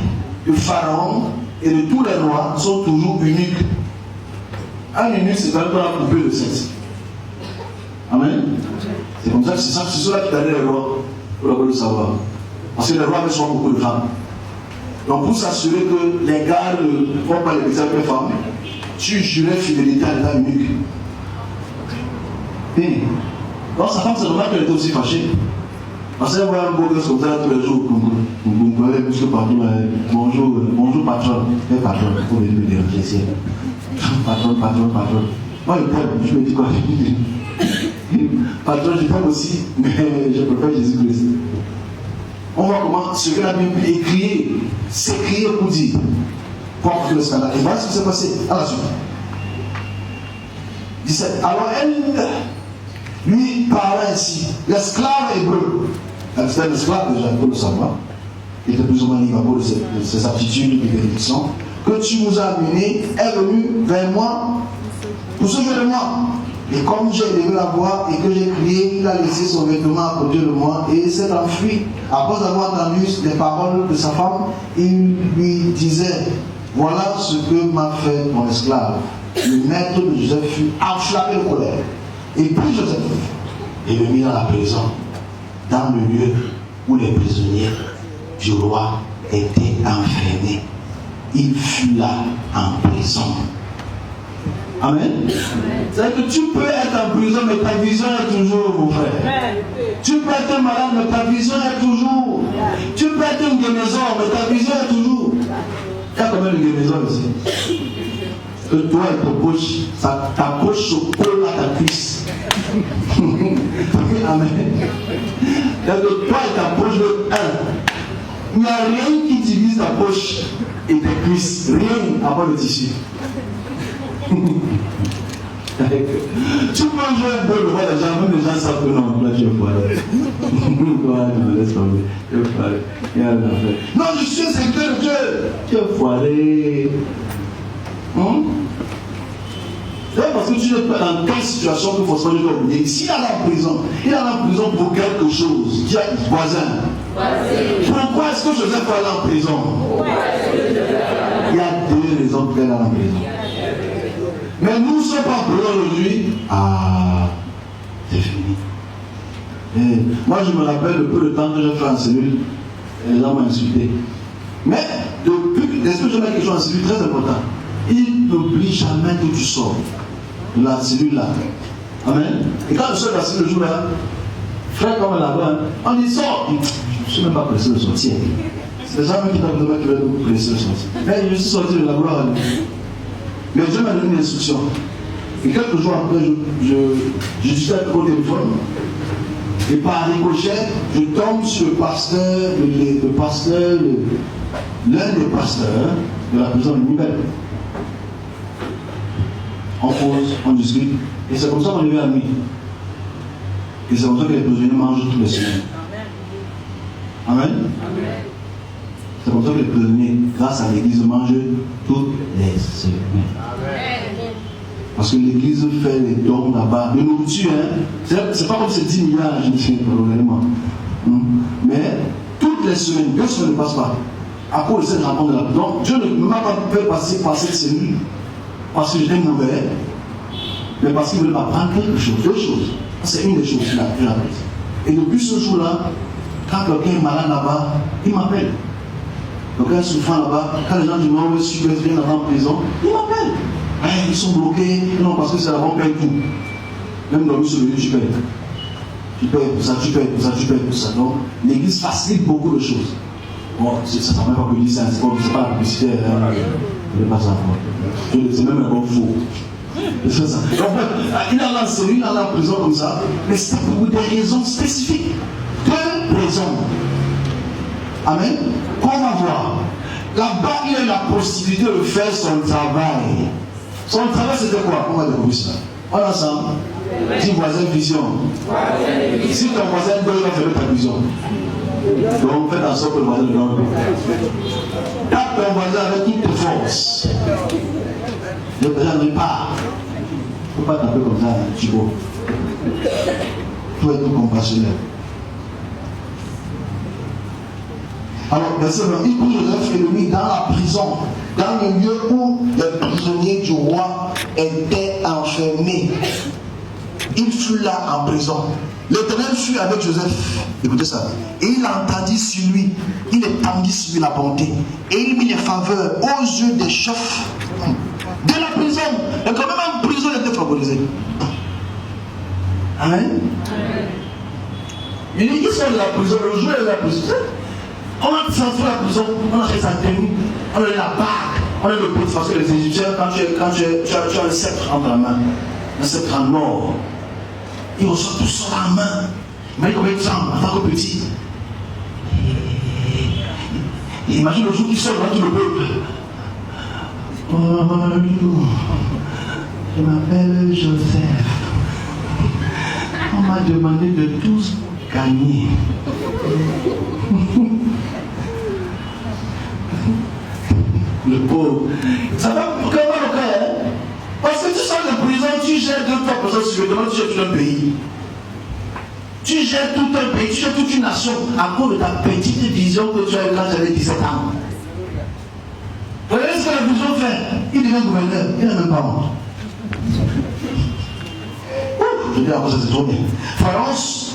de Pharaon et de tous les rois sont toujours uniques. Un unique, c'est un peu un coupé de sexe. Amen. C'est comme ça, c'est cela qui t'a dit les rois. Il faut le savoir. Parce que les rois avaient souvent beaucoup de femmes. Donc pour s'assurer que les gardes ne font pas les bêtises avec les femmes, tu jurais fidélité à l'état unique. Et donc sa femme, c'est normal qu'elle était aussi fâchée. Parce qu'elle voit un beau gosse comme ça tous les jours, bonjour patron, quel patron, il faut venir me déranger. Patron. Moi je t'aime, je me dis quoi? Patron, je t'aime aussi, mais je préfère Jésus-Christ. On voit comment ce que la Bible écrit, c'est crié pour dire, pour apporter le scandale. Et voilà ce qui s'est passé à la suite. 17. Alors elle lui parla ainsi, l'esclave hébreu. C'était un esclave déjà, il faut le savoir. Il était plus ou moins libre à cause de ses aptitudes de bénédiction. Que tu nous as amené, est venu vers moi pour se jouer de moi. Et comme j'ai élevé la voix et que j'ai crié, il a laissé son vêtement à côté de moi et s'est enfui. Après avoir entendu les paroles de sa femme, il lui disait, voilà ce que m'a fait mon esclave. Le maître de Joseph fut enflammé de colère. Et puis Joseph et le mit dans la prison, dans le lieu où les prisonniers du roi étaient enfermés. Il fut là en prison. Amen. C'est-à-dire que tu peux être en prison, mais ta vision est toujours, mon frère. Tu peux être malade, mais ta vision est toujours. Tu peux être une guérison, mais ta vision est toujours. Il y a combien de guérisons ici? Que toi et ton coach, ta coach se colle à ta cuisse. Amen. C'est-à-dire que toi et ta poche de 1. Il n'y a rien qui divise ta poche et tes cuisses. Rien à part le tissu. Tu peux jouer un peu devant les gens, même les gens savent que non, là tu es foiré. Non, laisse tomber. Tu es foiré. Non, je suis un serviteur de Dieu. Tu es foiré. C'est parce que tu n'es pas dans quelle situation que forcément je dois oublier. S'il est en prison, il est en prison pour quelque chose. Dis à voisin. Pourquoi est-ce que Joseph est allé en prison? Il y a 2 raisons pour aller en prison. Mais nous ne sommes pas en prison aujourd'hui. Ah, c'est fini. Et moi, je me rappelle le peu de temps que j'ai fait en cellule, les gens m'ont insulté. Mais depuis, est-ce que je mets quelque chose en cellule très important? Il n'oublie jamais que tu sors de la cellule là. Amen. Et quand je sors de la cellule le jour-là, frère comme là-bas, on dit sort. Je ne suis même pas pressé de sortir. C'est jamais qui t'a besoin qui va nous presser de sortir. Mais je suis sorti de la gloire à Dieu. Mais Dieu m'a donné une instruction. Et quelques jours après, je disais au téléphone. Et par ricochet, je tombe sur le pasteur, l'un des pasteurs de la prison de Nivelle. On pose, on discute. Et c'est comme ça qu'on est à nuit. Et c'est comme ça que les prisonniers mangent tous les semaines. Amen. C'est comme ça que les prisonniers, grâce à l'église, mangent toutes les semaines. Parce que l'église fait les dons là-bas. De nourriture, hein. C'est pas comme c'est 10 milliards, je ne sais pas, réellement. Mais toutes les semaines, 2 semaines ne passent pas. À cause de cette rencontre de la prison, Dieu ne m'a pas fait passer par cette cellule. Parce que j'étais mauvais, mais parce qu'il voulait m'apprendre quelque chose, 2 choses. C'est une des choses que j'ai appris. Et depuis ce jour-là, quand quelqu'un est malade là-bas, il m'appelle. Quelqu'un est souffrant là-bas, quand les gens du Nord Sud-Ouest viennent en prison, ils m'appellent. Ils sont bloqués, non, parce que c'est là-bas, on paye tout. Même dans le sur le lieu, tu payes. Tu payes pour ça, tu payes pour ça, tu payes pour ça. Donc, l'église facilite beaucoup de choses. Bon, ça ne s'appelle pas que ça, c'est pas la publicité. Je ne pas ça. C'est même un bon faux. C'est ça. Donc, il est en cellule, il est en prison comme ça, mais c'est pour des raisons spécifiques. 2 raisons. Amen. Qu'on va voir. Là-bas, il a la possibilité de faire son travail. Son travail, c'était quoi? On va découvrir ça. On est ensemble. Dis voisin vision. Si ton voisin doit faire ta vision. Donc, faites en sorte que le voisin ne donne pas. Tape ton voisin avec toutes tes forces. Le voisin ne pas. Il ne faut pas taper comme ça, Thibaut. Il faut être compassionné. Alors, verset 20, il prit Joseph et le mit dans la prison, dans le lieu où les prisonniers du roi étaient enfermés. Il fut là en prison. L'Éternel fut avec Joseph. Écoutez ça. Et il entendit sur lui, il étendit sur lui la bonté. Et il mit les faveurs aux yeux des chefs de la prison. Et quand même en prison, il était favorisé. Amen. Il dit, ils sont de la prison, le jour de la prison. On a transformé la prison, on a fait sa tenue, on a la bague, on a le petit, parce que les Égyptiens, quand tu as un sceptre entre la main, un sceptre en or, ils reçoivent tout ça en main. Mais comme il tremble en tant que petit. Imagine le jour qui sort dans tout le peuple. Oh, je m'appelle Joseph. On m'a demandé de tous gagner. Le pauvre. Ça va comment le cas, hein? Parce que tu sors de prison, tu gères 2-3 personnes sur le demande, tu gères tout un pays. Tu gères tout un pays, tu gères toute une nation à cause de ta petite vision que tu as eu quand tu avais 17 ans. Regardez ce que la vision fait. Il devient gouverneur, il n'a même pas honte. Je dis encore ça, c'est trop bien. Pharaon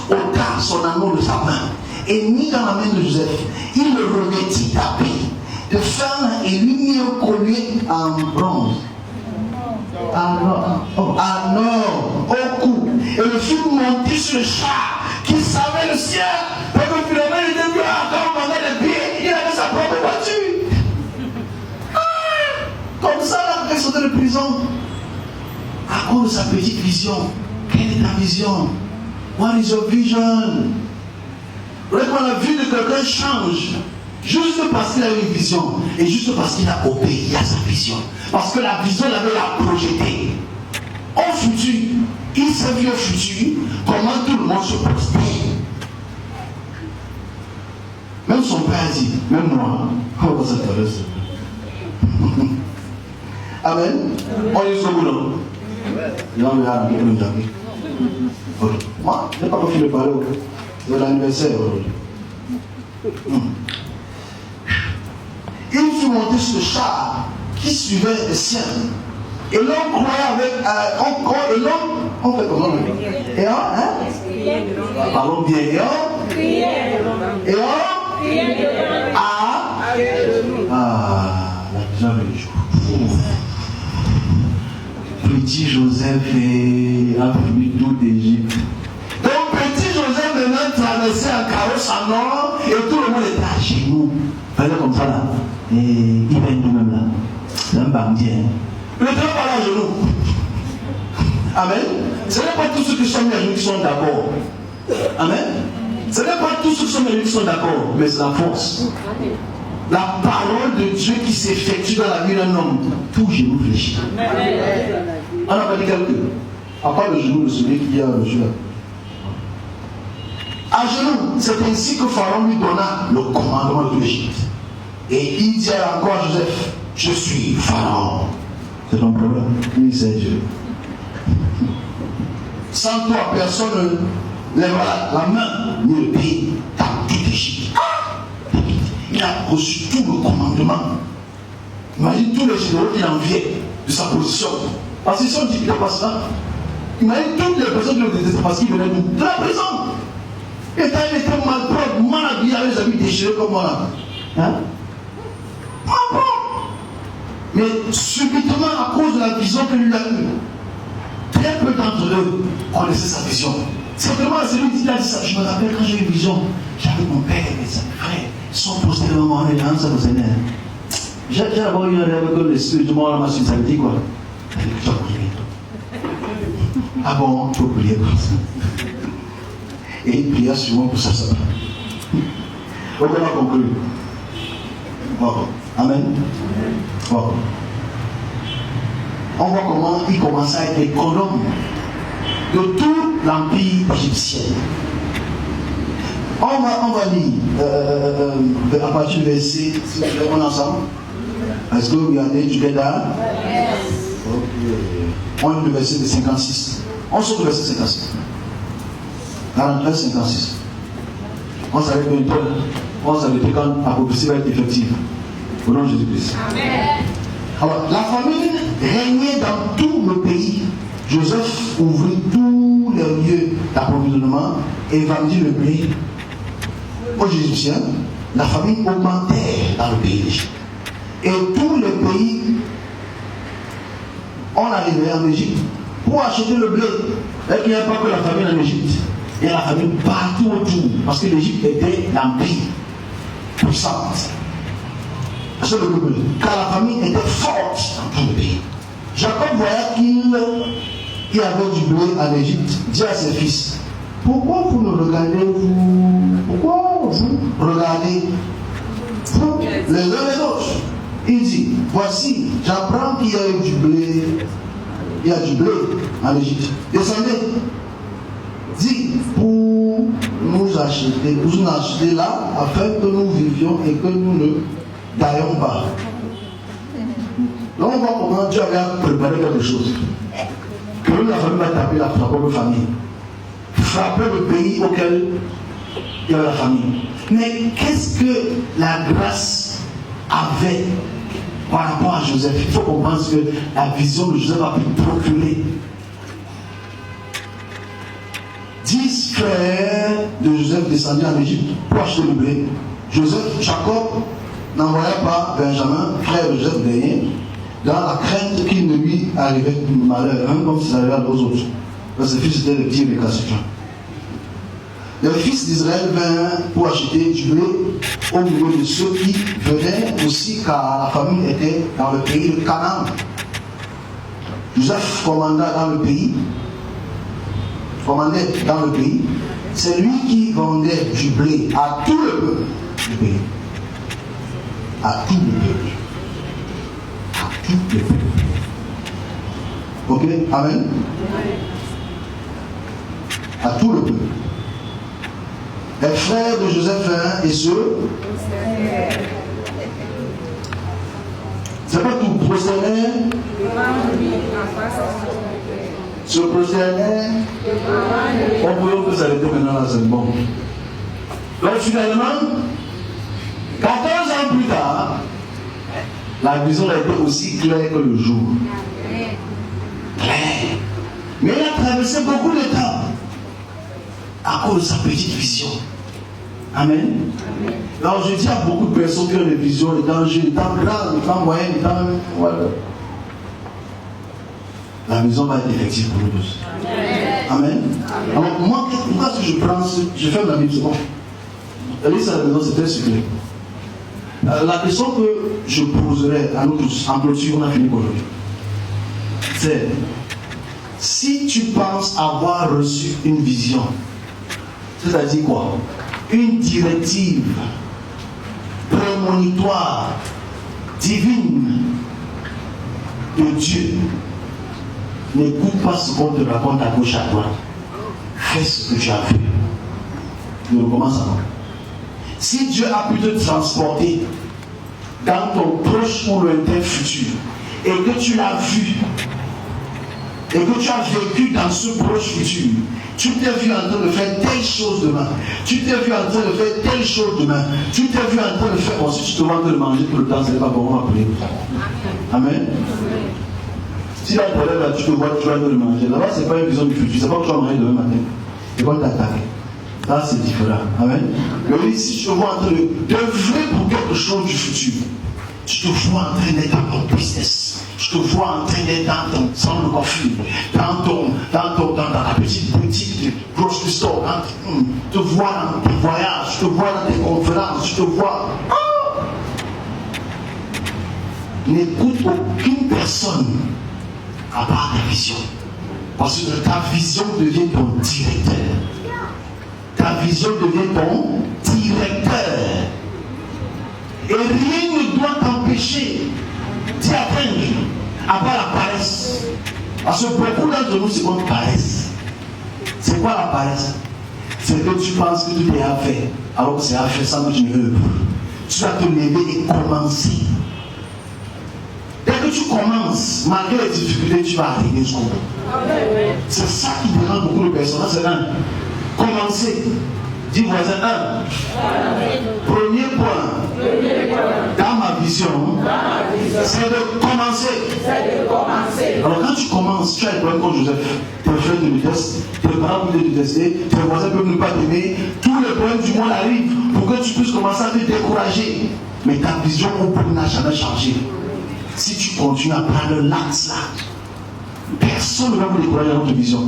ôta son anneau de sa main et mit dans la main de Joseph. Il le revêtit d'habits de femme et lui mit un collier en bronze. à nord, au cou. Et le fils montait sur le char qui savait le ciel. Parce que finalement, il était venu encore pendant les pieds, il avait sa propre voiture. Comme ça, là, il sortait de prison. À cause de sa petite vision. Quelle est ta vision? What is your vision? Quand la vie de quelqu'un change, juste parce qu'il a une vision et juste parce qu'il a obéi à sa vision. Parce que la vision l'avait projetée. Au futur, il s'est vu au futur comment tout le monde se postère. Même son père a dit, même moi, on va s'intéresser. Amen. On est sur le boulot. Non, mais là, on est d'accord. Moi, je n'ai pas fini de parler de l'anniversaire aujourd'hui. Il fut monté sur le char qui suivait les siens. Et l'homme croyait avec et l'homme, on fait comment? Et on, parlons bien, et on, jamais le jour. Petit Joseph a fui tout d'Égypte. Donc petit Joseph maintenant traversait un carrosse en or et tout le monde était à genoux. Faisait comme ça là. Et il vient nous-mêmes là. C'est un bandit. Le temps parle à genoux. Amen. Ce n'est pas tous ceux qui sont mis à genoux qui sont d'accord. Amen. Ce n'est pas tous ceux qui sont mis à genoux qui sont d'accord, mais c'est la force. La parole de Dieu qui s'effectue dans la vie d'un homme, tout genou fléchit. On n'a pas dit quelque chose. À part le genou de celui qui a le genou. À genoux, c'est ainsi que Pharaon lui donna le commandement de l'Égypte. Et il dit encore à Joseph, je suis Pharaon. C'est ton problème. Oui, c'est Dieu. Sans toi, personne ne lèvera la main ni le pied dans toute l'Égypte. Il a reçu tout le commandement. Imagine tous les généraux qu'il enviait de sa position. Parce qu'ils sont dit qu'il n'est pas ça. Imagine toutes les personnes qui le détestaient parce qu'il venait de la prison. Et quand il était mal propre, mal habillé, avec les habits déchirés comme moi là. Hein? Pas propre. Mais subitement, à cause de la vision que lui a eue, très peu d'entre eux connaissaient sa vision. C'est vraiment celui qui a dit ça. Je me rappelle quand j'ai eu une vision, j'avais mon père et mes frères. Sont postés devant moi, et ça vous énerve. J'ai d'abord eu un rêve que l'esprit du monde m'a dit, ça veut dire quoi? Ça veut dire que tu as prié. Ah bon, tu peux prier comme ça. Et il pria souvent pour ça. Donc on a conclu. Wow. Amen. Wow. On voit comment il commence à être économe de tout l'empire égyptien. On va lire à partir du verset, si on est ensemble. Est-ce que vous regardez together? Yes. Ok. On lit le verset de 56. On sort le verset 56. 43, 56. On savait que quand la prophétie va être effective. Au nom de Jésus-Christ. Amen. Alors, la famine régnait dans tout le pays. Joseph ouvrit tous les lieux d'approvisionnement et vendit le blé aux Égyptiens. La famine augmentait dans le pays d'Égypte. Et tous les pays, on arrivait en Égypte pour acheter le blé. Et il n'y a pas que la famine en Égypte. Il y a la famine partout autour. Parce que l'Égypte était l'empire puissante. Car la famine était forte dans tout le pays. Jacob voyait qu'il y avait du blé en Égypte. Dit à ses fils, pourquoi vous me regardez, pourquoi vous regardez les uns les autres? Il dit, voici, j'apprends qu'il y a du blé, en Égypte. Descendez, dit, pour nous acheter là, afin que nous vivions et que nous ne d'ailleurs pas. Donc on voit comment Dieu avait préparé quelque chose. Que la famille va taper la propre famille. Frapper le pays auquel il y avait la famille. Mais qu'est-ce que la grâce avait par rapport à Joseph? Il faut comprendre que la vision de Joseph a pu procurer 10 frères de Joseph descendus en Égypte pour acheter le blé. Jacob n'envoya pas Benjamin, frère de Joseph dernier, dans la crainte qu'il ne lui arrivait de malheur, même comme si ça arrivait aux autres. Parce que ses fils étaient les petits récalcitrants. Les fils d'Israël vinrent pour acheter du blé au milieu de ceux qui venaient aussi, car la famille était dans le pays de Canaan. Joseph commandait dans le pays. C'est lui qui vendait du blé à tout le peuple du pays. À tout le peuple. À tout le peuple. Ok? Amen? À tout le peuple. Les frères de Joseph et ceux. C'est pas tout. Procédait. Se procédait. On peut que ça l'était maintenant là, c'est bon. Donc finalement, 14 ans plus tard, la vision a été aussi claire que le jour. Claire. Mais il a traversé beaucoup de temps à cause de sa petite vision. Amen. Alors je dis à beaucoup de personnes qui ont des visions, les temps jeunes, les temps grands, les temps moyens, les temps... Voilà. La vision va être effective pour nous tous. Amen. Alors moi, pourquoi est-ce que je prends, je fais ma Bible, c'est bon. Allez à la maison, c'est très secret. La question que je poserai à nous tous, en clôture, on a fini pour aujourd'hui, c'est si tu penses avoir reçu une vision, c'est-à-dire quoi? Une directive prémonitoire, divine de Dieu, n'écoute pas ce qu'on te raconte à gauche à droite. Fais ce que tu as fait. Je recommence avant. Si Dieu a pu te transporter dans ton proche ou lointain futur et que tu l'as vu et que tu as vécu dans ce proche futur, tu t'es vu en train de faire telle chose demain, tu t'es vu en train de faire telle chose demain, tu t'es vu en train de faire, bon, si tu te vends de manger tout le temps, ce n'est pas bon, on va prier. Amen. Si la problème là, tu te vois, tu vas de manger, là-bas, ce n'est pas une vision du futur, c'est pas que tu vas manger demain matin, c'est pas t'attaquer. Ça, c'est différent. Amen. Mais si tu te vois en train d'œuvrer pour quelque chose du futur, tu te vois en train d'être dans ton business, tu te vois en train d'être dans ton salon de coiffure, dans ta petite boutique de grocery store, tu te vois dans tes voyages, tu te vois dans tes conférences, tu te vois. Oh! N'écoute aucune personne à part ta vision. Parce que ta vision devient ton directeur. Ta vision devient ton directeur. Et rien ne doit t'empêcher d'y atteindre, à part la paresse. Parce que beaucoup d'entre nous, c'est comme paresse. C'est quoi la paresse? C'est que tu penses que tout est à faire, alors que c'est à faire sans que tu ne veux. Tu vas te lever et commencer. Dès que tu commences, malgré les difficultés, tu vas arriver jusqu'au bout. C'est ça qui dérange beaucoup de personnes. C'est un. Commencer. Dis voisin 1. Premier point. Dans ma vision, c'est de commencer. Alors quand tu commences, tu as les problèmes comme Joseph. Tes frères te détestent, tes parents peuvent te détester, tes voisins peuvent ne pas t'aimer. Tous les problèmes du monde arrivent pour que tu puisses commencer à te décourager. Mais ta vision au bout n'a jamais changé. Si tu continues à prendre l'axe là, personne ne va vous décourager dans votre vision.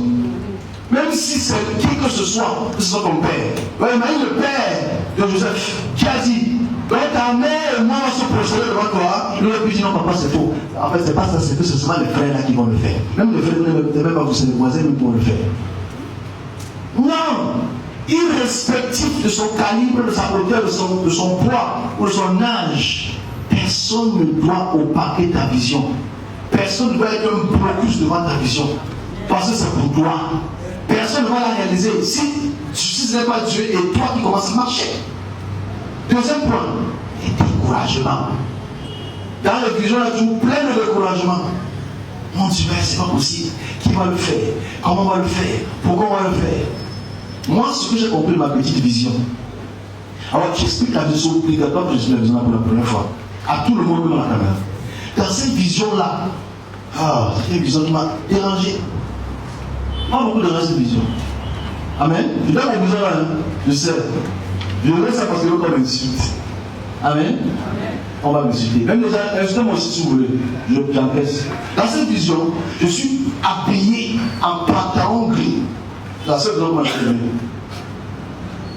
Même si c'est qui que ce soit ton père. Ouais, imagine le père de Joseph qui a dit, ouais, ta mère et moi on va se projeter devant toi. Il aurait pu dire non, papa, c'est faux. En fait, c'est pas ça, c'est que ce sont les frères là qui vont le faire. Même les frères ne même pas vous, c'est les voisins qui vont le faire. Non! Irrespectif de son calibre, de sa hauteur, de son poids ou de son âge, personne ne doit opaquer ta vision. Personne ne doit être un blocus devant ta vision. Parce que c'est pour toi. Personne ne va la réaliser. Si ce n'est pas Dieu et toi qui commences à marcher. Deuxième point, le découragement. Dans les visions, il y a toujours plein de découragement. Mon Dieu, c'est pas possible. Qui va le faire? Comment on va le faire? Pourquoi on va le faire? Moi, ce que j'ai compris de ma petite vision. Alors, j'explique la vision obligatoire que je suis la vision pour la première fois. À tout le monde dans la caméra. Dans cette vision-là, c'est une vision qui m'a dérangé. Pas beaucoup de reste de vision. Amen. Je donne la vision là, je sais. Je donne ça parce que c'est comme une suite. Amen. on va m'insulter. Même déjà, insultez-moi aussi si vous voulez. J'encaisse. Dans cette vision, je suis habillé en pantalon gris. C'est la seule raison que je suis.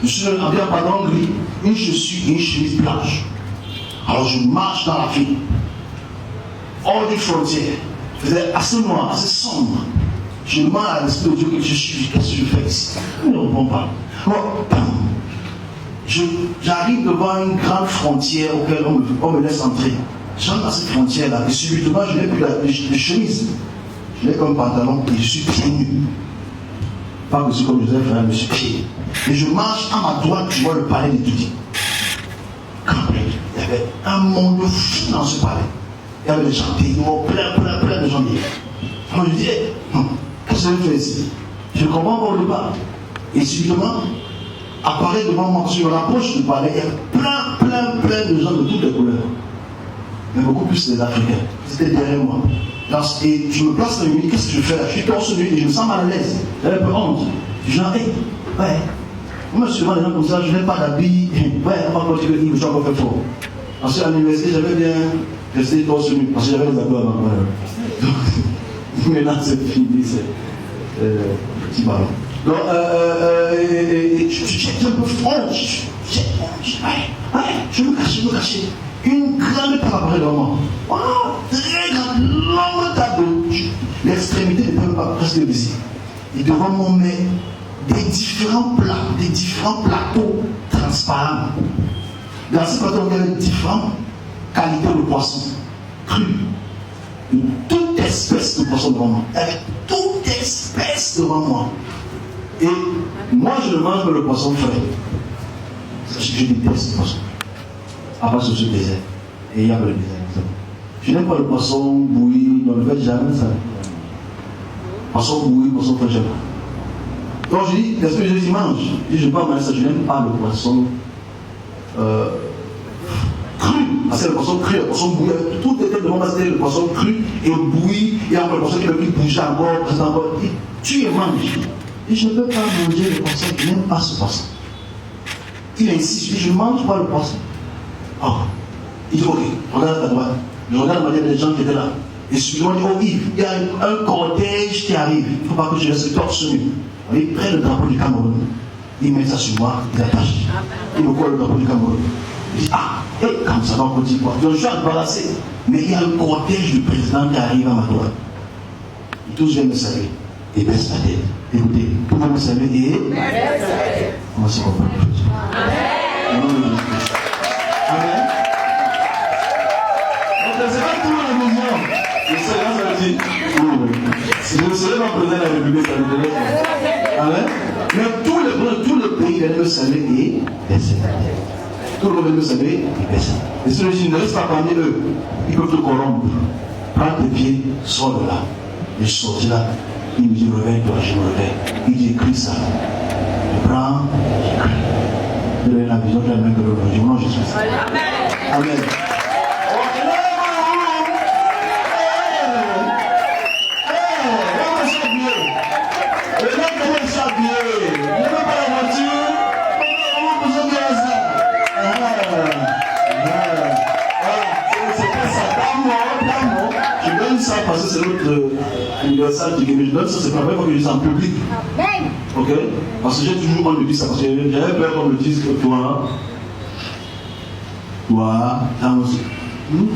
Je suis habillé en pantalon gris, une chaussure et une chemise blanche. Alors je marche dans la ville, hors d'une frontière. Il faisait assez noir, assez sombre. Je demande à l'Esprit de Dieu que je suis, qu'est-ce que je fais ici? Il ne répond pas. Bon, j'arrive devant une grande frontière auquel on me laisse entrer. J'entre dans cette frontière-là et subitement je n'ai plus de chemise. Je n'ai qu'un pantalon et je suis pieds nus. Pas que c'est comme Joseph, je suis pieds. Et je marche à ma droite, je vois le palais d'étudier. Il y avait un monde fou dans ce palais. Il y avait des champignons, plein de gens. Alors je dis, qu'est-ce que je fais ici? Je ne comprends pas au départ. Et subitement, apparaît devant moi, quand je me rapproche du palais, il y a plein de gens de toutes les couleurs. Mais beaucoup plus des Africains. C'était derrière moi. Et je me place dans le milieu, qu'est-ce que je fais là? Je suis torse nu et je me sens mal à l'aise. J'avais un peu honte. Je dis, ouais. Moi, souvent, les gens comme ça, je n'ai pas d'habit. Ouais, on va continuer, je suis encore fait fort. Ensuite, à l'université, j'avais bien resté torse nu, parce que j'avais des habits avant. Donc, maintenant, c'est fini, c'est petit ballon. Donc, j'étais un peu franc. Je me cachais. Une grande table après devant moi. Très grande, longue table. L'extrémité ne peut pas presque visible. Et devant moi, on met des différents plateaux transparents. Dans ces plateaux, il y avait différentes qualités de poissons crus. Toute espèce de poisson devant moi. Avec toute espèce devant moi. Et moi, je ne mange que le poisson frais. Je déteste le poisson. À part ce désert. Et il y a le désert. Je n'aime pas le poisson bouilli. Dans le fait, jamais ça. Poisson bouilli, poisson frais, j'aime pas. Donc je dis, qu'est-ce que je dis, mange? Je dis, je ne peux pas manger ça. Je n'aime pas le poisson cru. Parce que le poisson cru, le poisson bouilli. Tout était devant moi, c'était le poisson cru et bouilli. Et après le poisson qui bougeait encore. Et tu es manges. Et je ne peux pas manger le poisson, je n'aime pas ce poisson. Il insiste, je dis, je ne mange pas le poisson. Oh. Il dit, ok, regarde à ta droite. Je regarde les gens qui étaient là. Et subitement, il dit, oh Yves, il y a un cortège qui arrive. Il ne faut pas que je laisse torse nu. Il prend le drapeau du Cameroun. Il met ça sur moi, il attache. Il me colle le drapeau du Cameroun. Il dit, comme ça va continuer. Donc je suis embarrassé. Mais il y a le cortège du président qui arrive à ma droite. Tous viennent me saluer. Et baisse la tête. Écoutez, tout le monde me saluer et comment c'est qu'on peut le faire? Amen. Amen. Donc c'est pas tout le mouvement. Le Seigneur ça veut dire, si je ne serais pas président de la République, ça me dirait. Amen. Mais tout le pays vient me saluer et baisser la tête. Tout le monde vient me saluer et baisser. Et si je ne reste pas parmi eux, ils peuvent te corrompre. Prends tes pieds, sors de là. Et je sortis là. Il me dit, réveille-toi, je me réveille. Il dit, écris ça. Je prends, j'écris. Je donne la vision de la main de l'autre. Je mange Jésus. Amen. Amen. Parce que c'est notre anniversaire qui est donne ça, c'est pas vrai que je dis en public. Ok? Parce que j'ai toujours envie de dire ça, parce que j'avais peur qu'on me dise que toi, t'as aussi.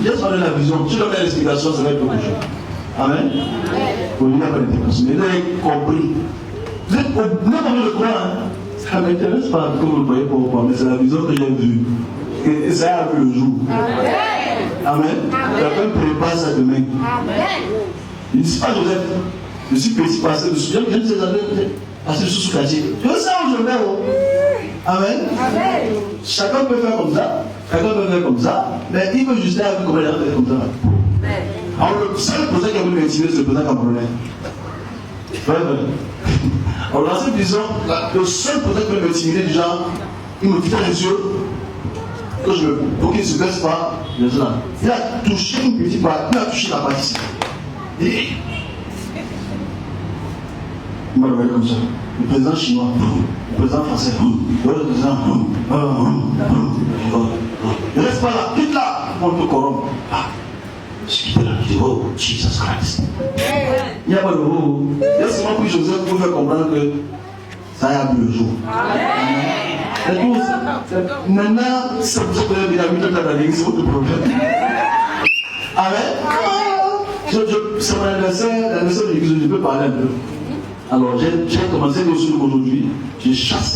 J'ai donné la vision, tu donnes l'explication, ça va être quelque chose. Amen? Il n'y a pas d'interprétation. Mais vous avez compris. Vous êtes obligé de croire. Ça ne m'intéresse pas comme vous le voyez pour moi, mais c'est la vision que j'ai vue. Et ça a vu le jour. Amen. Quelqu'un prépare ça demain. Amen. Il ne dit pas Joseph, je suis petit passé dessus. Je ne sais pas passer sous quartier. Je sais où je vais. Amen. Amen. Chacun peut faire comme ça. Chacun peut faire comme ça. Mais il veut juste faire comme il a fait comme ça. Alors le seul président qui a voulu m'intimider, c'est le président camerounais. Alors dans cette vision, le seul président qui a voulu m'intimider, du genre, il me quittait les yeux. Donc il ne se baisse pas. Il a touché une petite partie, il a touché la partie ici. Et il m'a regardé comme ça. Le président chinois, le président français, le président. Ne reste pas là, quitte là. on te corrompt. Je quitte là, je dis, oh, Jesus Christ. Il n'y a pas de oh. Il y a seulement pris Joseph pour faire comprendre que ça y a vu le jour. Amen. Maintenant, c'est pour ça que vous avez mis dans la ligne, c'est votre problème. Amen. C'est mon anniversaire, l'anniversaire de l'église, je peux parler un peu. Alors, j'ai commencé le jour aujourd'hui, je chasse